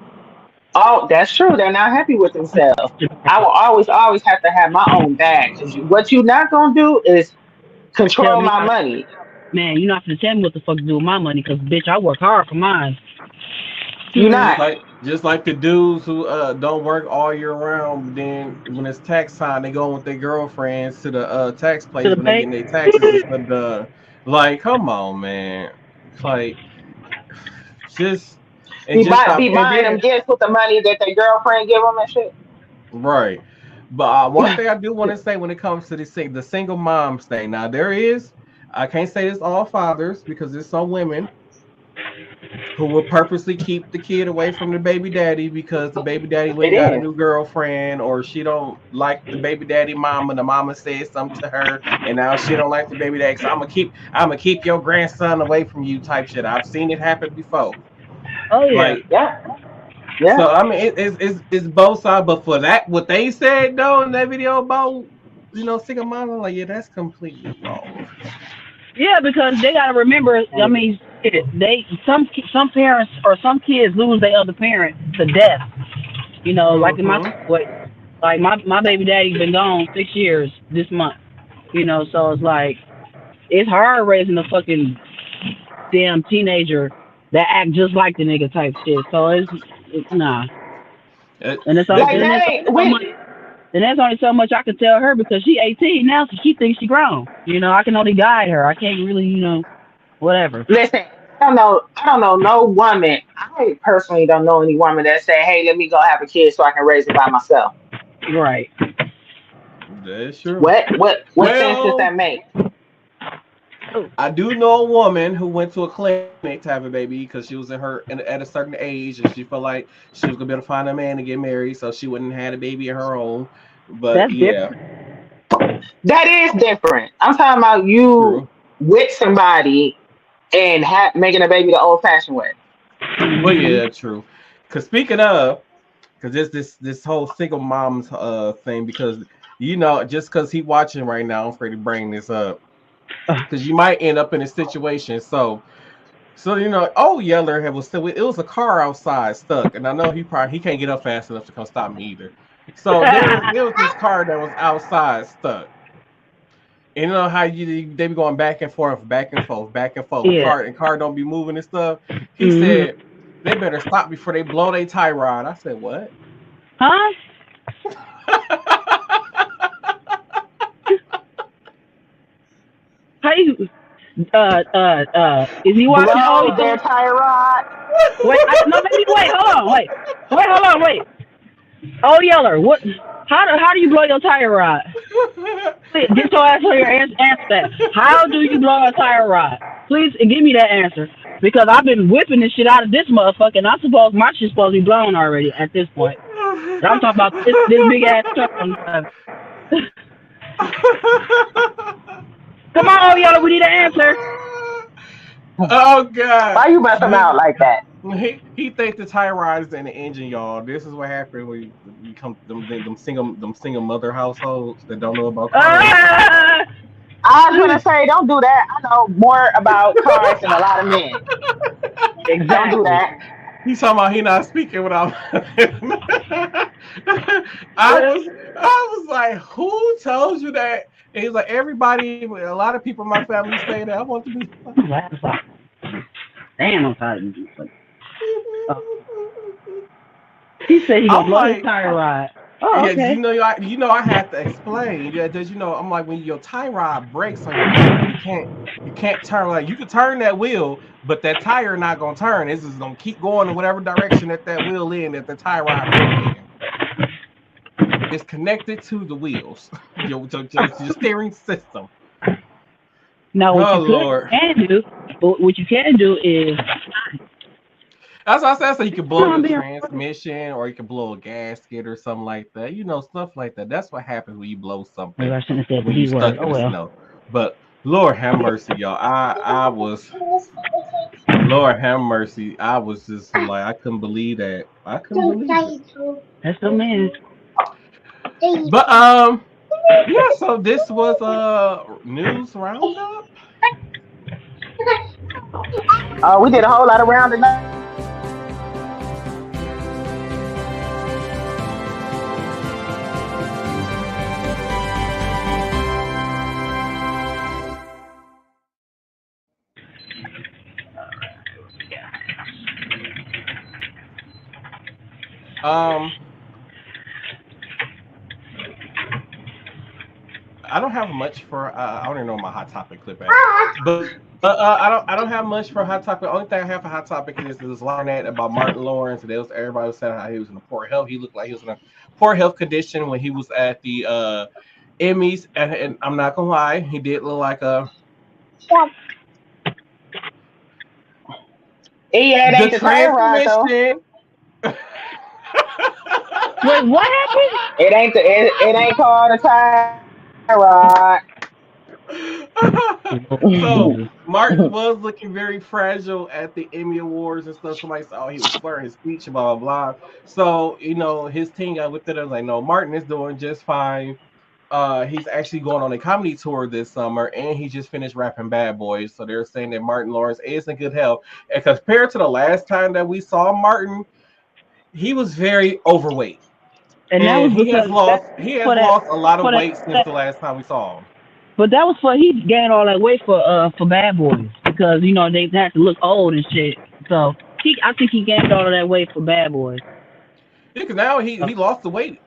Oh, that's true. They're not happy with themselves. I will always have to have my own bag. What you're not gonna do is control my money. Man, you're not gonna tell me what the fuck to do with my money, because bitch, I work hard for mine. You're not. Just like the dudes who don't work all year round, but then when it's tax time, they go with their girlfriends to the tax place when they get their taxes done. Like, come on, man. Like, just be buying them gifts with the money that their girlfriend give them and shit. Right. But one thing I do want to say when it comes to the single moms thing, now I can't say it's all fathers because there's some women who will purposely keep the kid away from the baby daddy because the baby daddy got a new girlfriend, or she don't like the baby daddy mama. The mama said something to her, and now she don't like the baby daddy. So I'm gonna keep your grandson away from you, type shit. I've seen it happen before. Oh yeah, yeah. So I mean, it's both sides. But for that, what they said though in that video about single moms, I'm like, yeah, that's completely wrong. Yeah, because they gotta remember. I mean, some parents or some kids lose their other parent to death. Like in my baby daddy's been gone 6 years this month. So it's like it's hard raising a fucking damn teenager that act just like the nigga type shit. So it's nah. And it's like that ain't and there's only so much I can tell her because she 18 now, so she thinks she grown. You know, I can only guide her. I can't really, whatever. Listen, I don't know no woman. I personally don't know any woman that say, "Hey, let me go have a kid so I can raise it by myself." Right. That's true. What sense does that make? I do know a woman who went to a clinic to have a baby because she was at a certain age and she felt like she was gonna be able to find a man to get married, so she wouldn't have had a baby of her own. But that's yeah, different. That is different. I'm talking about you with somebody and making a baby the old-fashioned way. Well, yeah, true. Because speaking of, because this whole single moms thing, because just because he watching right now, I'm afraid to bring this up. Because you might end up in a situation. So Yeller it was a car outside stuck, and I know he can't get up fast enough to come stop me either. So there was this car that was outside stuck. And you know how they be going back and forth, back and forth, back and forth. Yeah. Car don't be moving and stuff. He said they better stop before they blow their tie rod. I said, what? Huh? How you? Is he watching all their tie rod? Wait, hold on. Oh, Yeller, what? How do you blow your tire rod? Please, get your ass on your answer that. How do you blow a tire rod? Please give me that answer because I've been whipping this shit out of this motherfucker. And my shit's supposed to be blown already at this point. And I'm talking about this big ass truck. Come on, oh, Yeller, we need an answer. Oh God! Why you mess him out like that? He thinks the tire rod is in the engine, y'all. This is what happens when you come them single mother households that don't know about cars. I was gonna say, don't do that. I know more about cars than a lot of men. Exactly. Don't do that. He's talking about he not speaking without. I was like, who told you that? And he's like, everybody, a lot of people in my family say that. I want to be. Damn, I'm tired of this. He said he gonna blow his tire rod. Oh, okay. I have to explain. Yeah, because I'm like, when your tie rod breaks on you can't turn. Like, you can turn that wheel, but that tire not gonna turn. It's just gonna keep going in whatever direction that wheel that the tie rod broke in. It's connected to the wheels, your steering system. Now, what you can do is. That's what I said. So you can blow the transmission, or you can blow a gasket or something like that. Stuff like that. That's what happens when you blow something. I shouldn't have said when you stuck in the snow. But Lord have mercy, y'all. Lord have mercy. I was just like, I couldn't believe that. I couldn't believe it. That's so man. But yeah. So this was a news roundup. We did a whole lot of rounding up. I don't have much for. I don't even know my hot topic clip at, but I don't have much for hot topic. The only thing I have for hot topic is this line about Martin Lawrence, and everybody was saying how he was in a poor health. He looked like he was in a poor health condition when he was at the Emmys, and I'm not gonna lie, he did look like a. Yeah, it ain't the tire rod though. Wait, what happened? It ain't called a tire rod. So Martin was looking very fragile at the Emmy Awards and stuff. Somebody said, he was slurring his speech, blah blah blah. So his team got with it and was like, no, Martin is doing just fine. He's actually going on a comedy tour this summer, and he just finished rapping Bad Boys. So they're saying that Martin Lawrence is in good health. And compared to the last time that we saw Martin, he was very overweight. And he has lost a lot of weight since the last time we saw him. But that was for he gained all that weight for Bad Boys because you know they had to look old and shit. So I think he gained all of that weight for Bad Boys. Yeah, because now he lost the weight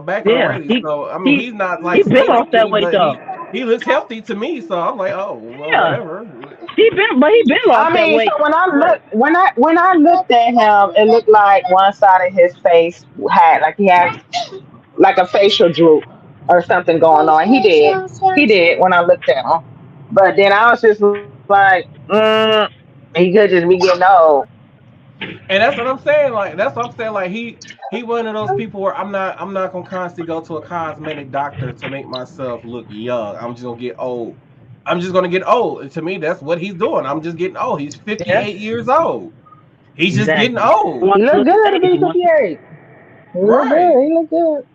back Yeah, already. So I mean, he's not like he been skinny, lost that weight but though. he looks healthy to me. So I'm like, oh well, Yeah. whatever. He been lost that weight. So when I looked at him, it looked like one side of his face he had like a facial droop or something going on. He did when I looked at him. But then I was just like, he could just be getting old. And that's what I'm saying. Like he one of those people where I'm not gonna constantly go to a cosmetic doctor to make myself look young. I'm just gonna get old. I'm just gonna get old. And to me, that's what he's doing. I'm just getting old. He's 58 years old. He's just getting old. He look good to be 58. He look good.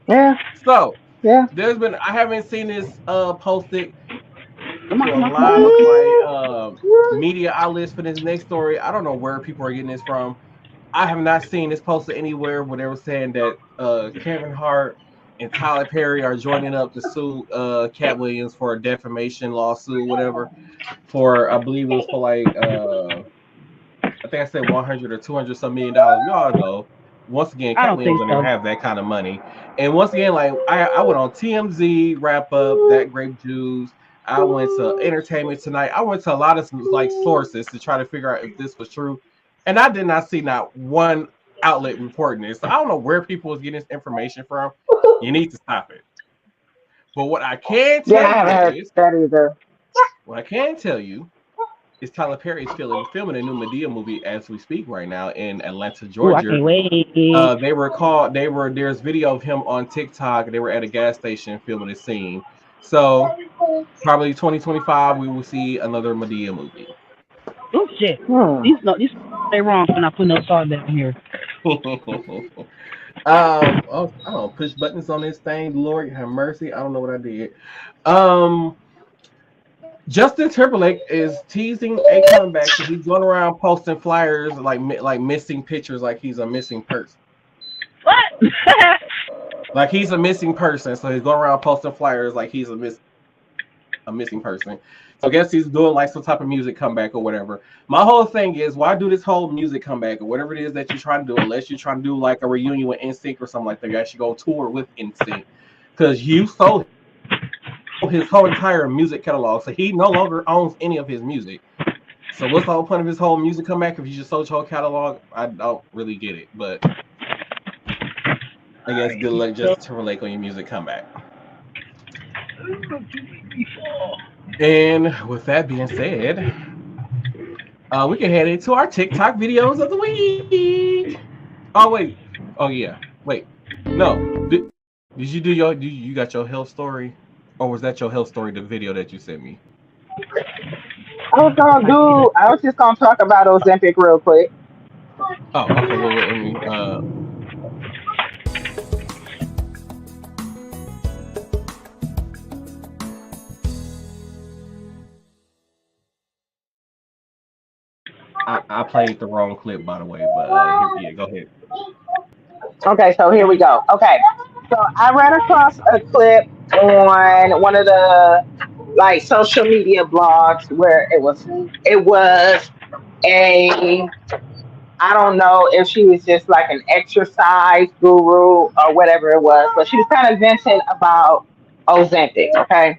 Yeah. So yeah, I haven't seen this posted to a lot of like media outlets for this next story. I don't know where people are getting this from. I have not seen this posted anywhere where they were saying that Kevin Hart and Tyler Perry are joining up to sue Cat Williams for a defamation lawsuit, whatever. For I believe it was for like I think I said 100 or 200 some $1 million. You all know. Once again, Cat Williams don't have that kind of money. And once again, like I went on TMZ, Wrap Up, That Grape Juice. I went to Entertainment Tonight. I went to a lot of like sources to try to figure out if this was true, and I did not see not one outlet reporting this. So I don't know where people is getting this information from. You need to stop it. But what I can tell you is, what I can tell you is Tyler Perry is filming a new Madea movie as we speak right now in Atlanta, Georgia. Ooh, I can't wait. There's video of him on TikTok. They were at a gas station filming a scene. So probably 2025 we will see another Madea movie. Oh shit! These they wrong for not putting no salt down here. I don't push buttons on this thing. Lord have mercy. I don't know what I did. Justin Timberlake is teasing a comeback because he's going around posting flyers like missing pictures, like he's a missing person. What? Like he's a missing person, so he's going around posting flyers like he's a missing person. So I guess he's doing like some type of music comeback or whatever. My whole thing is, why do this whole music comeback or whatever it is that you're trying to do, unless you're trying to do like a reunion with NSYNC or something like that. You actually go tour with NSYNC because you sold his whole entire music catalog, so he no longer owns any of his music. So what's the whole point of his whole music comeback if you just sold your whole catalog? I don't really get it, but I guess good luck Justin Timberlake on your music comeback. And with that being said, we can head into our TikTok videos of the week. Oh wait, oh yeah, wait, no, did you do you got your health story, or was that your health story, the video that you sent me? I was just gonna talk about Ozempic real quick. Oh, okay. Well, let me. I played the wrong clip, by the way, but go ahead. Okay, so here we go. Okay, so I ran across a clip on one of the like social media blogs where it was a, I don't know if she was just like an exercise guru or whatever it was, but she was kind of venting about Ozempic. Okay,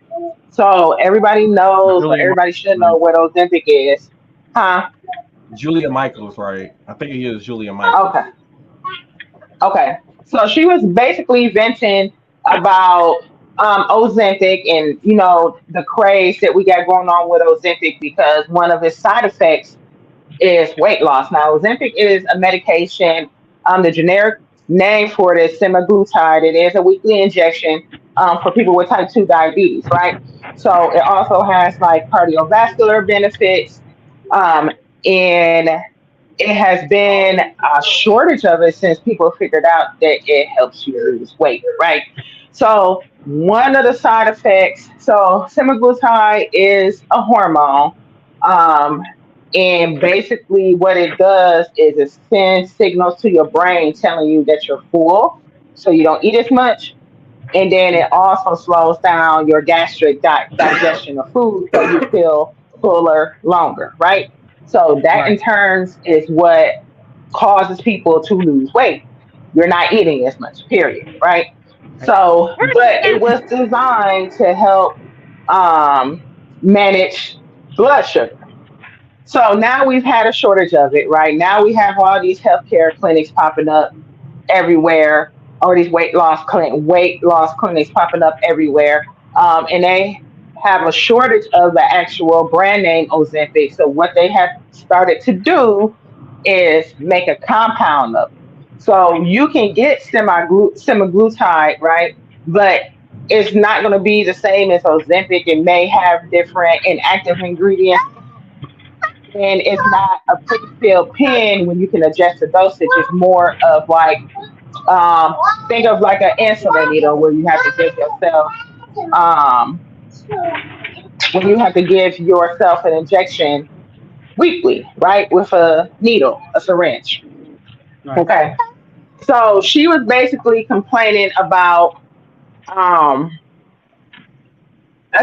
so everybody knows, or everybody should know what Ozempic is, huh? Julia Michaels, right? I think it is Julia Michaels. Okay. So she was basically venting about Ozempic and, you know, the craze that we got going on with Ozempic because one of its side effects is weight loss. Now, Ozempic is a medication. The generic name for it is semaglutide. It is a weekly injection for people with type 2 diabetes, right? So it also has like cardiovascular benefits. And it has been a shortage of it since people figured out that it helps you lose weight, right? So one of the side effects, so semaglutide is a hormone. And basically what it does is it sends signals to your brain telling you that you're full, so you don't eat as much. And then it also slows down your gastric digestion of food, so you feel fuller longer, right? So that in turn is what causes people to lose weight. You're not eating as much, period, right? So, but it was designed to help manage blood sugar. So now we've had a shortage of it, right? Now we have all these healthcare clinics popping up everywhere, all these weight loss clinics popping up everywhere, and they have a shortage of the actual brand name Ozempic. So what they have started to do is make a compound of it. So you can get semaglutide, right? But it's not going to be the same as Ozempic. It may have different inactive ingredients, and it's not a pre-filled pen when you can adjust the dosage. It's more of like, think of like an insulin needle where you have to give yourself, when you have to give yourself an injection weekly, right? With a needle, a syringe. Right. Okay. So she was basically complaining about a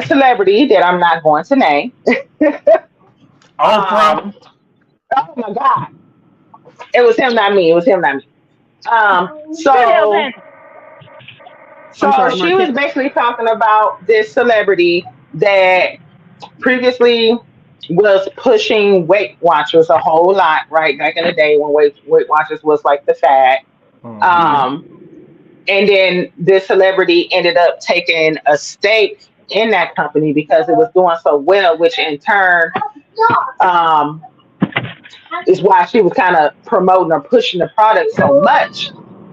celebrity that I'm not going to name. Oh my God. It was him, not me. It was him, not me. So she was basically talking about this celebrity that previously was pushing Weight Watchers a whole lot, right? Back in the day when Weight Watchers was like the fad. And then this celebrity ended up taking a stake in that company because it was doing so well, which in turn is why she was kind of promoting or pushing the product so much.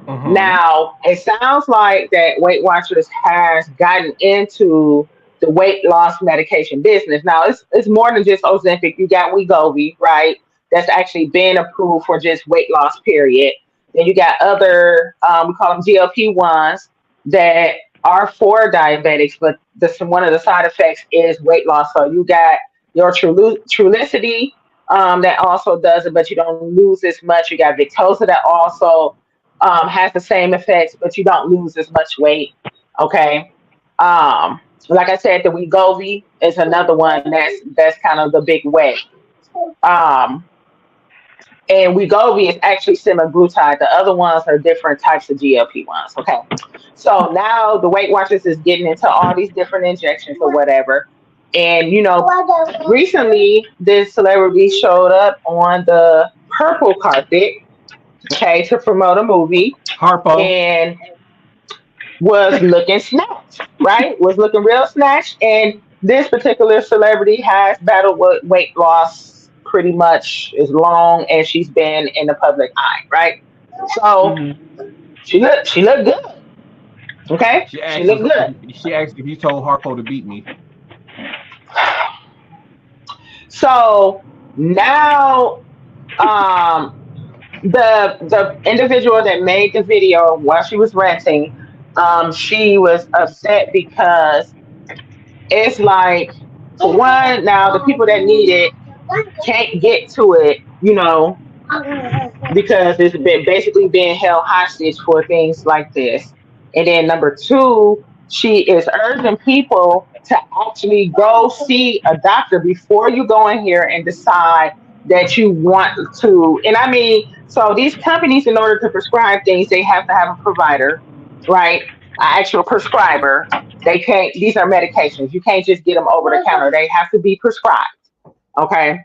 Now, it sounds like that Weight Watchers has gotten into the weight loss medication business. Now, it's more than just Ozempic. You got Wegovy, right? That's actually been approved for just weight loss, period. Then you got other, we call them GLP-1s that are for diabetics, but one of the side effects is weight loss. So you got your Trulicity that also does it, but you don't lose as much. You got Victoza that also has the same effects, but you don't lose as much weight. Okay. Like I said, the Wegovy is another one that's kind of the big way. And Wegovy is actually semaglutide. The other ones are different types of GLP-1s. Okay. So now the Weight Watchers is getting into all these different injections or whatever. And, recently this celebrity showed up on the purple carpet, okay, to promote a movie. Harpo. And was looking snatched, right? Was looking real snatched. And this particular celebrity has battled with weight loss pretty much as long as she's been in the public eye, right? So she looked good. Okay? She looked good. She asked if you told Harpo to beat me. So now the individual that made the video while she was ranting, she was upset because it's like, for one, now the people that need it can't get to it, because it's been basically being held hostage for things like this. And then number two, she is urging people to actually go see a doctor before you go in here and decide that you want to. And I mean, so these companies, in order to prescribe things, they have to have a provider, right? An actual prescriber. They can't, these are medications. You can't just get them over the counter. They have to be prescribed. Okay.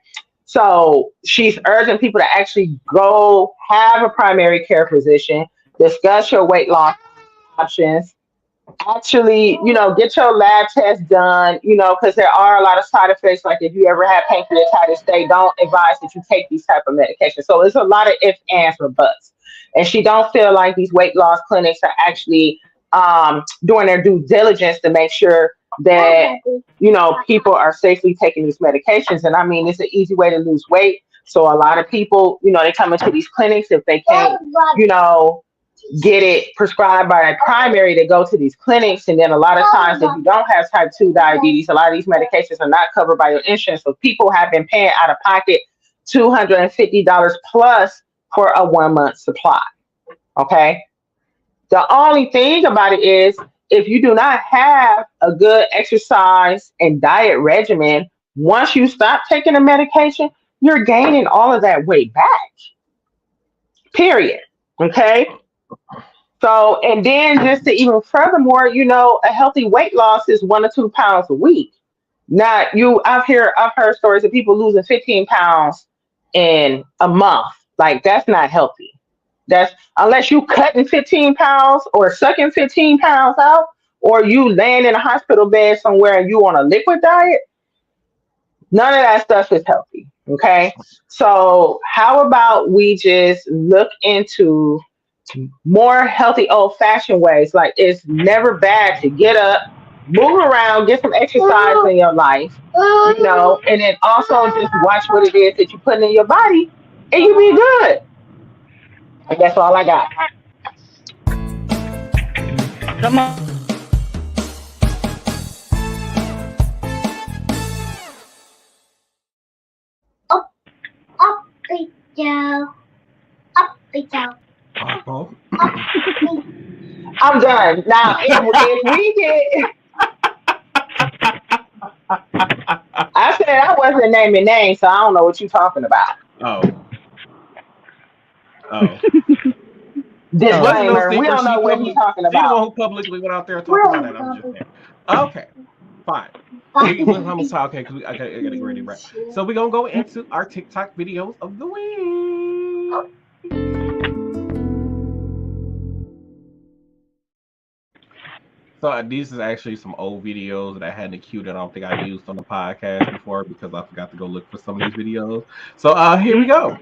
So she's urging people to actually go have a primary care physician, discuss your weight loss options, actually, get your lab test done, because there are a lot of side effects. Like if you ever have pancreatitis, they don't advise that you take these type of medications. So it's a lot of ifs, ands, or buts. And she don't feel like these weight loss clinics are actually doing their due diligence to make sure that, people are safely taking these medications. And I mean, it's an easy way to lose weight. So a lot of people, they come into these clinics, if they can't, get it prescribed by a primary, they go to these clinics. And then a lot of times, if you don't have type 2 diabetes, a lot of these medications are not covered by your insurance. So people have been paying out of pocket $250 plus for a 1 month supply. Okay. The only thing about it is if you do not have a good exercise and diet regimen, once you stop taking the medication, you're gaining all of that weight back. Period. Okay. So, and then just to even furthermore, a healthy weight loss is 1 to 2 pounds a week. Not you. I've heard stories of people losing 15 pounds in a month. Like that's not healthy. That's unless you cutting 15 pounds or sucking 15 pounds out, or you laying in a hospital bed somewhere and you on a liquid diet. None of that stuff is healthy. Okay. So how about we just look into more healthy old fashioned ways? Like it's never bad to get up, move around, get some exercise in your life, and then also just watch what it is that you're putting in your body and you be good. And that's all I got. Come on. Up we go. Up we go. I'm done. Now, if we get... I said I wasn't naming names, so I don't know what you're talking about. Disclaimer, we don't know what he's talking She's the about. one who publicly went out there and talked about it. I'm just saying. Okay, fine. I'm gonna talk, okay, because I gotta get ready, right? So we're gonna go into our TikTok videos of the week. So these is actually some old videos that I had in the queue that I don't think I used on the podcast before because I forgot to go look for some of these videos. So here we go.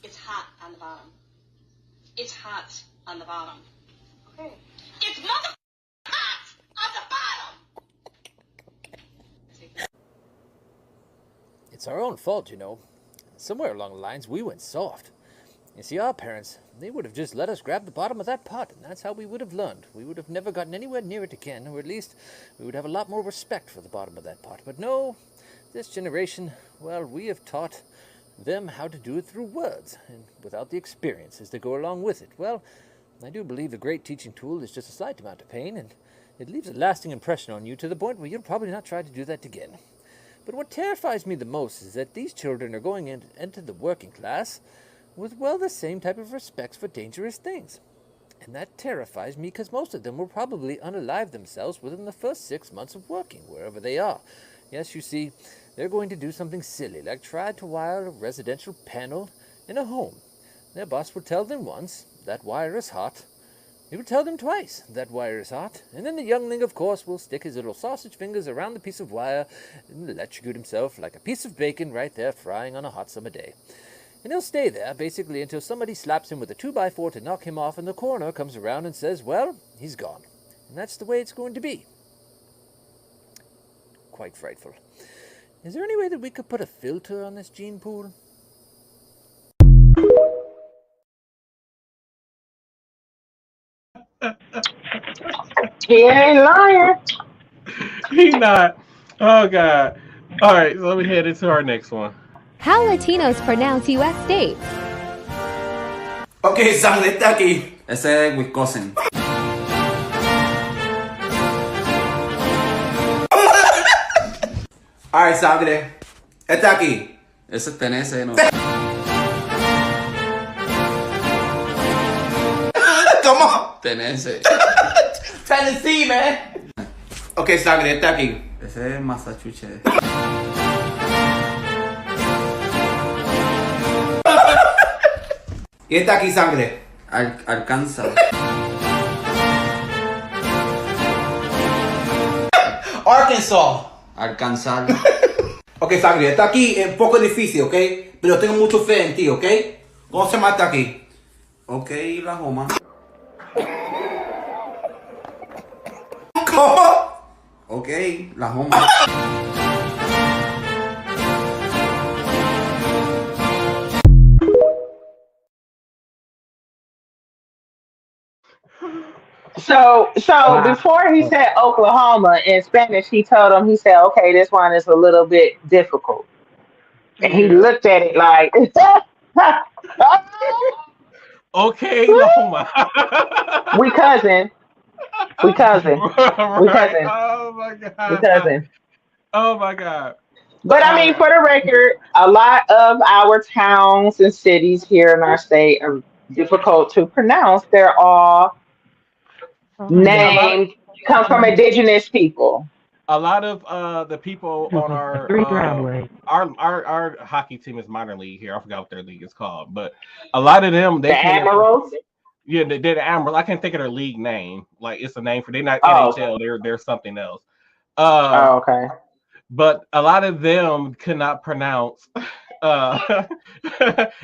It's hot on the bottom. It's hot on the bottom. Okay. It's mother hot on the bottom. It's our own fault, Somewhere along the lines, we went soft. You see, our parents, they would have just let us grab the bottom of that pot, and that's how we would have learned. We would have never gotten anywhere near it again, or at least we would have a lot more respect for the bottom of that pot. But no, this generation, well, we have taught them how to do it through words, and without the experiences that go along with it. Well, I do believe a great teaching tool is just a slight amount of pain, and it leaves a lasting impression on you to the point where you'll probably not try to do that again. But what terrifies me the most is that these children are going into the working class with, well, the same type of respects for dangerous things. And that terrifies me because most of them will probably unalive themselves within the first 6 months of working, wherever they are. Yes, you see, they're going to do something silly, like try to wire a residential panel in a home. Their boss will tell them once, that wire is hot. He will tell them twice, that wire is hot. And then the youngling, of course, will stick his little sausage fingers around the piece of wire and electrocute himself like a piece of bacon right there frying on a hot summer day. And he'll stay there, basically, until somebody slaps him with a 2x4 to knock him off, and the coroner comes around and says, well, he's gone. And that's the way it's going to be. Quite frightful. Is there any way that we could put a filter on this gene pool? He ain't lying. He not. Oh, God. All right, so let me head into our next one. How Latinos pronounce U.S. states. Ok, sangre está aquí. Ese es Wisconsin. Alright, sangre. Está aquí. Ese es Tennessee, ¿no? ¿Cómo? Tennessee. Tennessee, man. Ok, sangre, está aquí. Ese es Massachusetts. ¿Y está aquí, sangre? Arkansas. Arkansas. Alcanzar. Ok, sangre, está aquí, es un poco difícil, ¿ok? Pero tengo mucho fe en ti, ¿ok? ¿Cómo se mata aquí? Ok, la Joma. ¿Cómo? Ok, la Joma. So before he said Oklahoma in Spanish, he said, okay, this one is a little bit difficult. And he looked at it like, Okay, Loma. We cousin. We cousin. We Right. cousin. Oh my We god. cousin. Oh my god. But I mean, for the record, a lot of our towns and cities here in our state are difficult to pronounce. They're all Yeah, named come from indigenous people. a lot of the people on our hockey team is minor league here. I forgot what their league is called, but a lot of them The they can't. Admirals. Yeah, they're the Admiral. I can't think of their league name. Like it's a name for they're not Oh, NHL. They're something else. oh, okay. But a lot of them could not pronounce. Uh,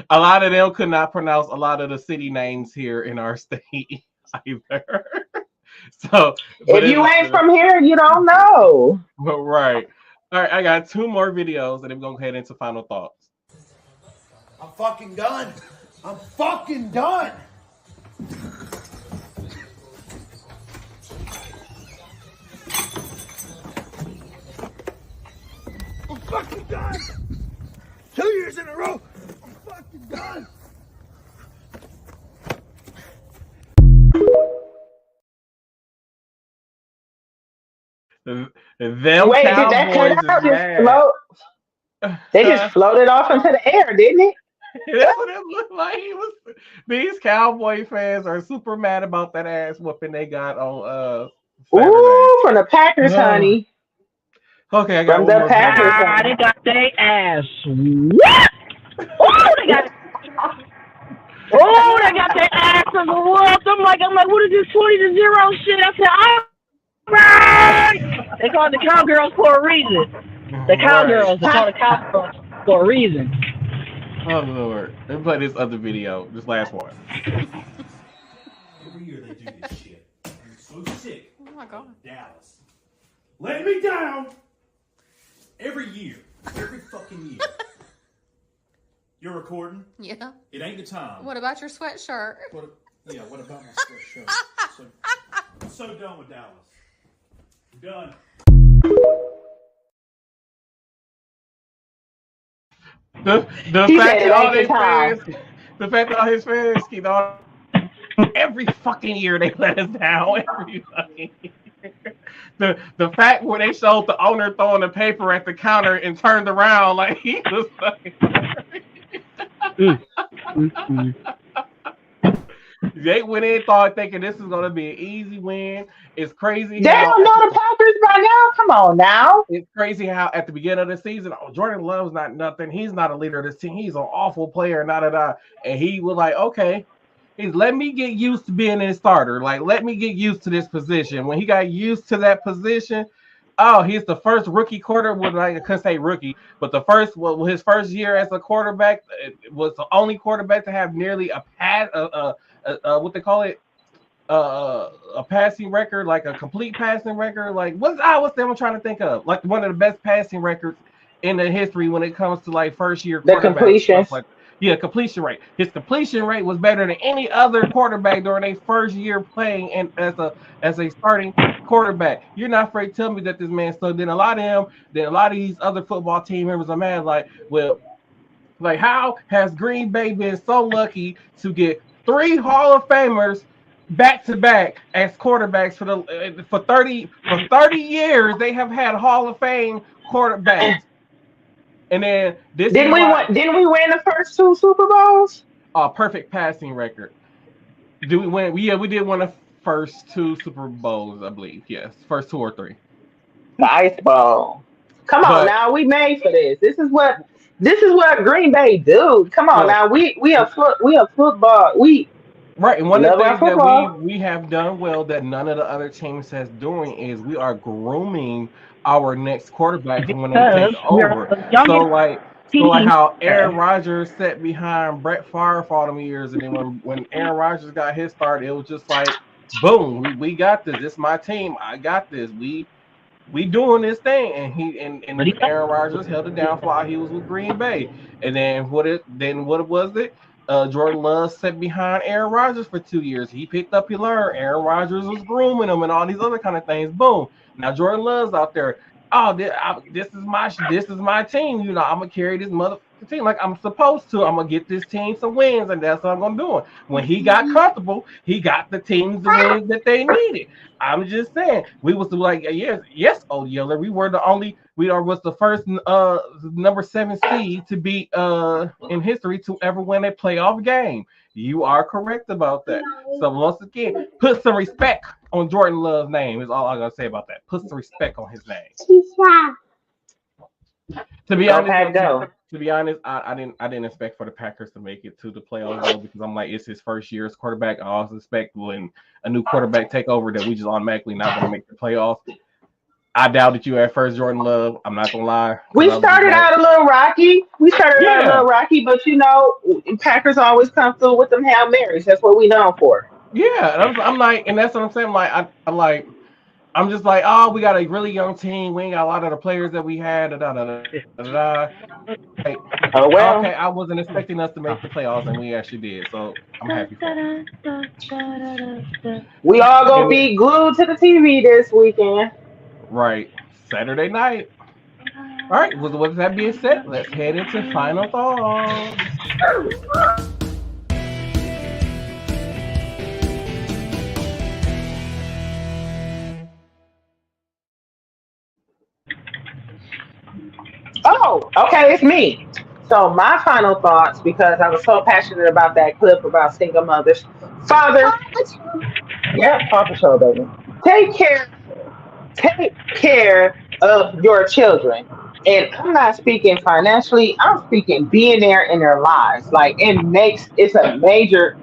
a lot of them could not pronounce a lot of the city names here in our state either. So, but If you ain't from here, you don't know. but right. All right, I got 2 more videos, and then we're gonna head into final thoughts. I'm fucking done. I'm fucking done. I'm fucking done. 2 years in a row. I'm fucking done. Them Wait, did that Cowboys cutout is just mad. float? They just floated off into the air, didn't it? That's what it looked like. These Cowboy fans are super mad about that ass whooping they got on Saturday. Ooh, from the Packers, honey. Okay, I got From one the more Packers, video. honey. They got their ass whooped. Oh, they got. Oh, they got their asses whooped. I'm like, what is this 20-0 shit? I said, all right. They call it the cowgirls for a reason. The cowgirls. They call the cowgirls for a reason. Oh Lord. Let me play this other video. This last one. Every year they do this shit. I'm so sick. Oh my god. Dallas. Let me down. Every year. Every fucking year. You're recording? Yeah. It ain't the time. What about your sweatshirt? What about my sweatshirt? I'm so done with Dallas. Done. The fact that all his fans, the fact that all his fans keep on every fucking year they let us down. Every fucking year. The fact where they showed the owner throwing the paper at the counter and turned around like he was fucking. They went in thought thinking this is gonna be an easy win. It's crazy. They don't know the Packers by now. Come on now. It's crazy how at the beginning of the season, Jordan Love's not nothing. He's not a leader of this team. He's an awful player. And he was like, okay, let me get used to being a starter. Like, let me get used to this position. When he got used to that position, he's the first rookie quarterback. Well, I couldn't say rookie, but his first year as a quarterback was the only quarterback to have nearly a pass, what they call it, a passing record, like a complete passing record. Like what's that I'm trying to think of? Like one of the best passing records in the history when it comes to like first year The quarterback. completion. Completion rate. His completion rate was better than any other quarterback during their first year playing and as a starting quarterback. You're not afraid to tell me that this man stuck. Then a lot of these other football team members are mad like, well, like how has Green Bay been so lucky to get 3 Hall of Famers back to back as quarterbacks for 30 years? They have had Hall of Fame quarterbacks. And then didn't we win the first 2 Super Bowls? Perfect passing record. Did we win? Yeah, we did win the first 2 Super Bowls, I believe. Yes, first 2 or 3. The Ice Bowl. Come on now, we made for this. This is what Green Bay do. Come on now, we are football. Right, and one of the things that we have done well that none of the other teams has doing is we are grooming our next quarterback for when they take over. So like how Aaron Rodgers sat behind Brett Favre for all them years, and then when Aaron Rodgers got his start, it was just like, boom, we got this. This is my team. I got this. We doing this thing, and Aaron Rodgers held it down while he was with Green Bay, and then what was it? Jordan Love sat behind Aaron Rodgers for 2 years. He picked up, he learned. Aaron Rodgers was grooming him and all these other kind of things. Boom. Now Jordan Love's out there. Oh, this is my team. You know, I'm gonna carry this the team like I'm supposed to. I'm gonna get this team some wins, and that's what I'm gonna do. When he got comfortable, he got the teams the wins that they needed. I'm just saying, we was like, yes, old Yeller. We was the first number 7 seed to be in history to ever win a playoff game. You are correct about that. So once again, put some respect on Jordan Love's name is all I'm gonna say about that. Put some respect on his name. To be honest, I didn't expect for the Packers to make it to the playoffs though, because I'm like, it's his first year as quarterback. I also expect when a new quarterback take over that we just automatically not gonna make the playoffs. I doubted you at first, Jordan Love. I'm not gonna lie. We started out a little rocky. But Packers always come through with them Hail Marys. That's what we known for. Yeah, I'm like, and that's what I'm saying. I'm just like, oh, we got a really young team. We ain't got a lot of the players that we had. Like, oh well. Okay, I wasn't expecting us to make the playoffs, and we actually did. So I'm happy for it. We all gonna be glued to the TV this weekend. Right, Saturday night. All right, with that being said, let's head into final thoughts. Oh, okay, it's me. So my final thoughts, because I was so passionate about that clip about single mothers. Father, yeah, Paw Patrol, baby. Take care of your children. And I'm not speaking financially, I'm speaking being there in their lives. Like it's a major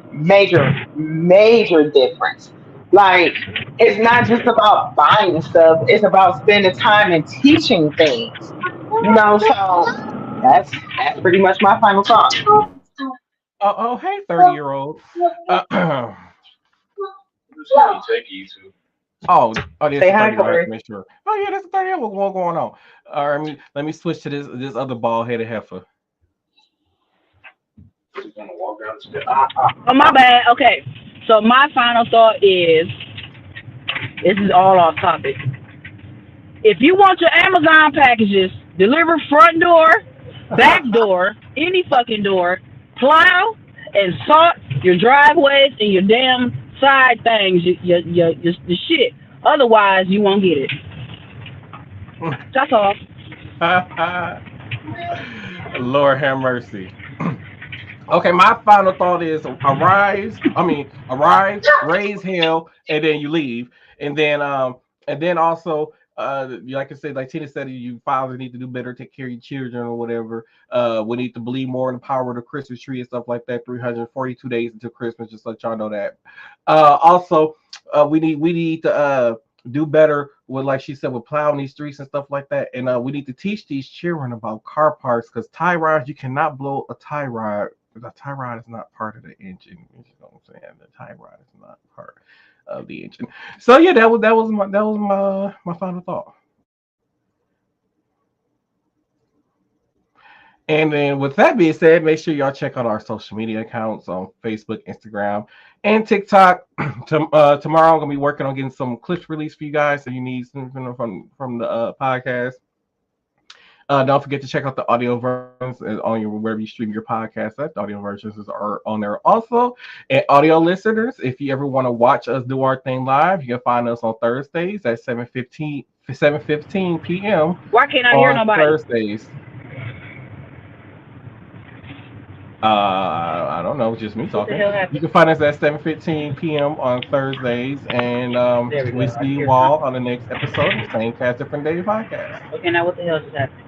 difference. Like it's not just about buying stuff, it's about spending time and teaching things. So that's pretty much my final thought. Oh, hey, 30-year-old. Oh, this Say is hi, 30, Corey. right? Make sure. Oh yeah, that's a 30. What's going on? All right, let me switch to this other bald-headed heifer. Oh, my bad. Okay, so my final thought is, this is all off topic. If you want your Amazon packages delivered front door, back door, any fucking door, plow and salt your driveways and your damn side things, the shit. Otherwise, you won't get it. That's all. Lord have mercy. Okay, my final thought is arise, raise hell, and then you leave. And then also, like I said, like Tina said, you fathers need to do better, take care of your children or whatever. We need to believe more in the power of the Christmas tree and stuff like that. 342 days until Christmas, just let y'all know that. Also, we need to do better with, like she said, with plowing these streets and stuff like that. And we need to teach these children about car parts, because tie rods, you cannot blow a tie rod. The tie rod is not part of the engine. You know what I'm saying? The tie rod is not part of the engine. So yeah, that was my final thought. And then with that being said, make sure y'all check out our social media accounts on Facebook, Instagram, and TikTok. Tomorrow I'm gonna be working on getting some clips released for you guys, so you need something from the podcast. Don't forget to check out the audio versions on your wherever you stream your podcast. The audio versions are on there also. And audio listeners, if you ever want to watch us do our thing live, you can find us on Thursdays at 7:15 p.m. Why can't I hear nobody? Thursdays. I don't know, just me talking. You can find us at 7:15 p.m. on Thursdays, and we see you all on the next episode of the Same Cast Different Day podcast. Okay, now what the hell just happened?